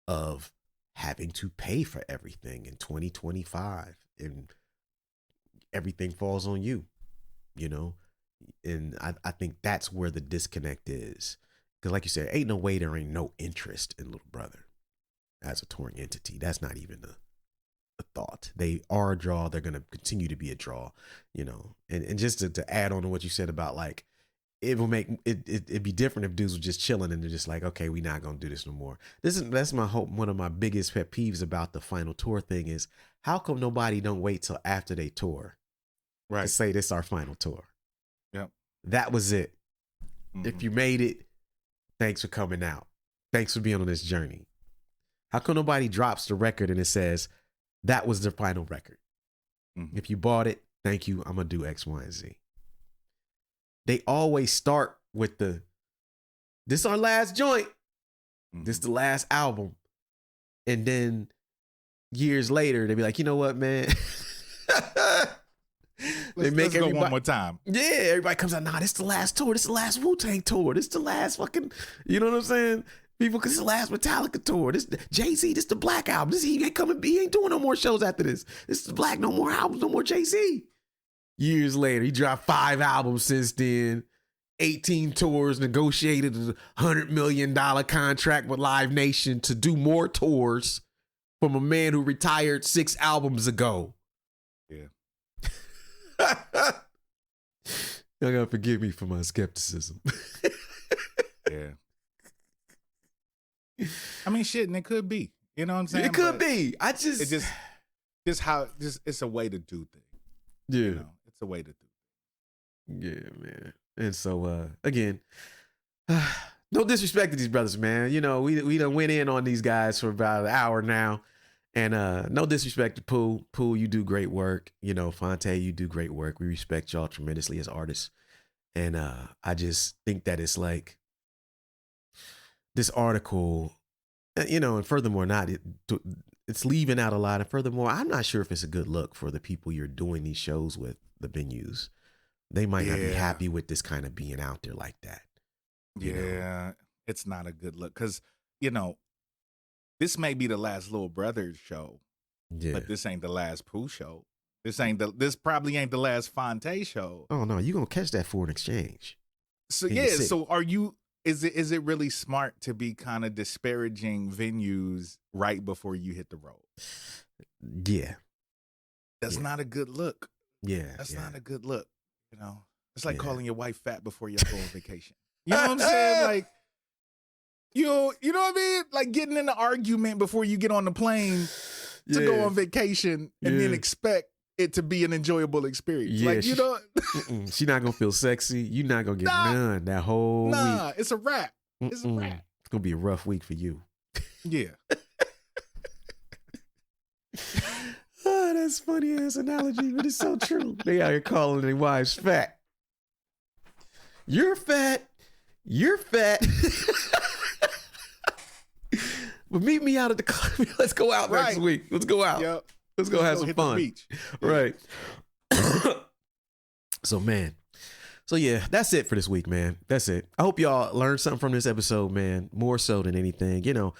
of having to pay for everything in 2025, and everything falls on you, and I think that's where the disconnect is. Because like you said, ain't no way there ain't no interest in Little Brother as a touring entity. That's not even a thought. They are a draw. They're going to continue to be a draw, and just to add on to what you said about, like, it will make it'd be different if dudes were just chilling and they're just like, okay, we're not going to do this no more. That's my hope. One of my biggest pet peeves about the final tour thing is, how come nobody don't wait till after they tour to say this our final tour? Yep. That was it. Mm-hmm. If you made it, thanks for coming out. Thanks for being on this journey. How come nobody drops the record and it says that was the final record? Mm-hmm. If you bought it, thank you. I'm going to do X, Y, and Z. They always start with this is our last joint. Mm-hmm. This is the last album. And then years later, they be like, you know what, man? Let's go one more time. Yeah, everybody comes out, nah, this is the last tour. This is the last Wu-Tang tour. This is the last fucking, you know what I'm saying? People, because this is the last Metallica tour. This Jay-Z, this is the Black album. He ain't doing no more shows after this. This is the Black, no more albums, no more Jay-Z. Years later, he dropped 5 albums since then, 18 tours, negotiated a $100 million contract with Live Nation to do more tours from a man who retired 6 albums ago. Yeah. Y'all gotta forgive me for my skepticism. Yeah. I mean, shit, and it could be. You know what I'm saying? It could be. It's a way to do things. Yeah. It's a way to do things. Yeah, man. And so, again, no disrespect to these brothers, man. We done went in on these guys for about an hour now. And no disrespect to Pooh. Pooh, you do great work. You know, Fonte, you do great work. We respect y'all tremendously as artists. And I just think that it's like this article, you know, and furthermore, it's leaving out a lot. And furthermore, I'm not sure if it's a good look for the people you're doing these shows with, the venues. They might not be happy with this kind of being out there like that. You know? It's not a good look because, you know, this may be the last Little Brother show, but this ain't the last Pooh show. This probably ain't the last Fonte show. Oh no, you gonna catch that for an exchange. So so are you? Is it really smart to be kind of disparaging venues right before you hit the road? Yeah, that's not a good look. Yeah, that's not a good look. You know, it's like calling your wife fat before you go on vacation. You know what I'm saying? Like, you know what I mean? Like getting in an argument before you get on the plane to go on vacation and then expect it to be an enjoyable experience. Like, you know, she's not gonna feel sexy. You're not gonna get none that whole week. It's a wrap. It's a wrap. It's gonna be a rough week for you. Yeah. Oh, that's funny ass analogy, but it's so true. They out here calling their wives fat. You're fat. You're fat. But meet me out at the club. Let's go out next week. Let's go out. Yep. Let's go have some fun. Right. So, man. So, yeah, that's it for this week, man. That's it. I hope y'all learned something from this episode, man. More so than anything. You know,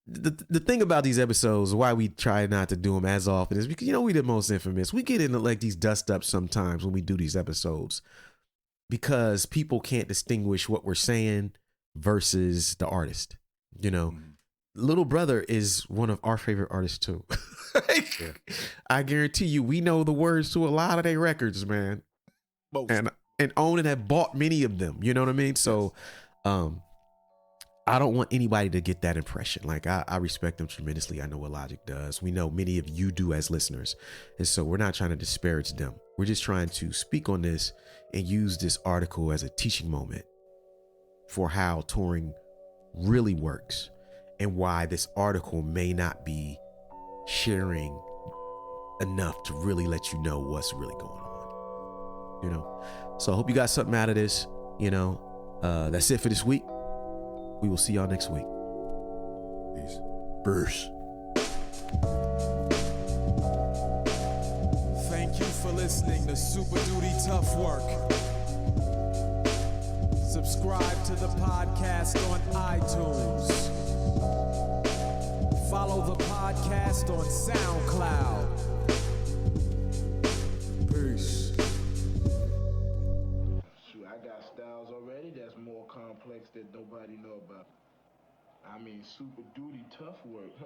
the thing about these episodes, why we try not to do them as often is because, you know, we the most infamous. We get into like these dust ups sometimes when we do these episodes because people can't distinguish what we're saying versus the artist, you know. Little Brother is one of our favorite artists too. I guarantee you, we know the words to a lot of their records, man. And own and have bought many of them. You know what I mean? So, I don't want anybody to get that impression. Like I respect them tremendously. I know Illogic does. We know many of you do as listeners, and so we're not trying to disparage them. We're just trying to speak on this and use this article as a teaching moment for how touring really works. And why this article may not be sharing enough to really let you know what's really going on, you know? So I hope you got something out of this, you know? That's it for this week. We will see y'all next week. Peace. Bruce. Thank you for listening to Super Duty Tough Work. Subscribe to the podcast on iTunes. Follow the podcast on SoundCloud. Peace. Shoot, I got styles already that's more complex that nobody know about. I mean, super duty tough work.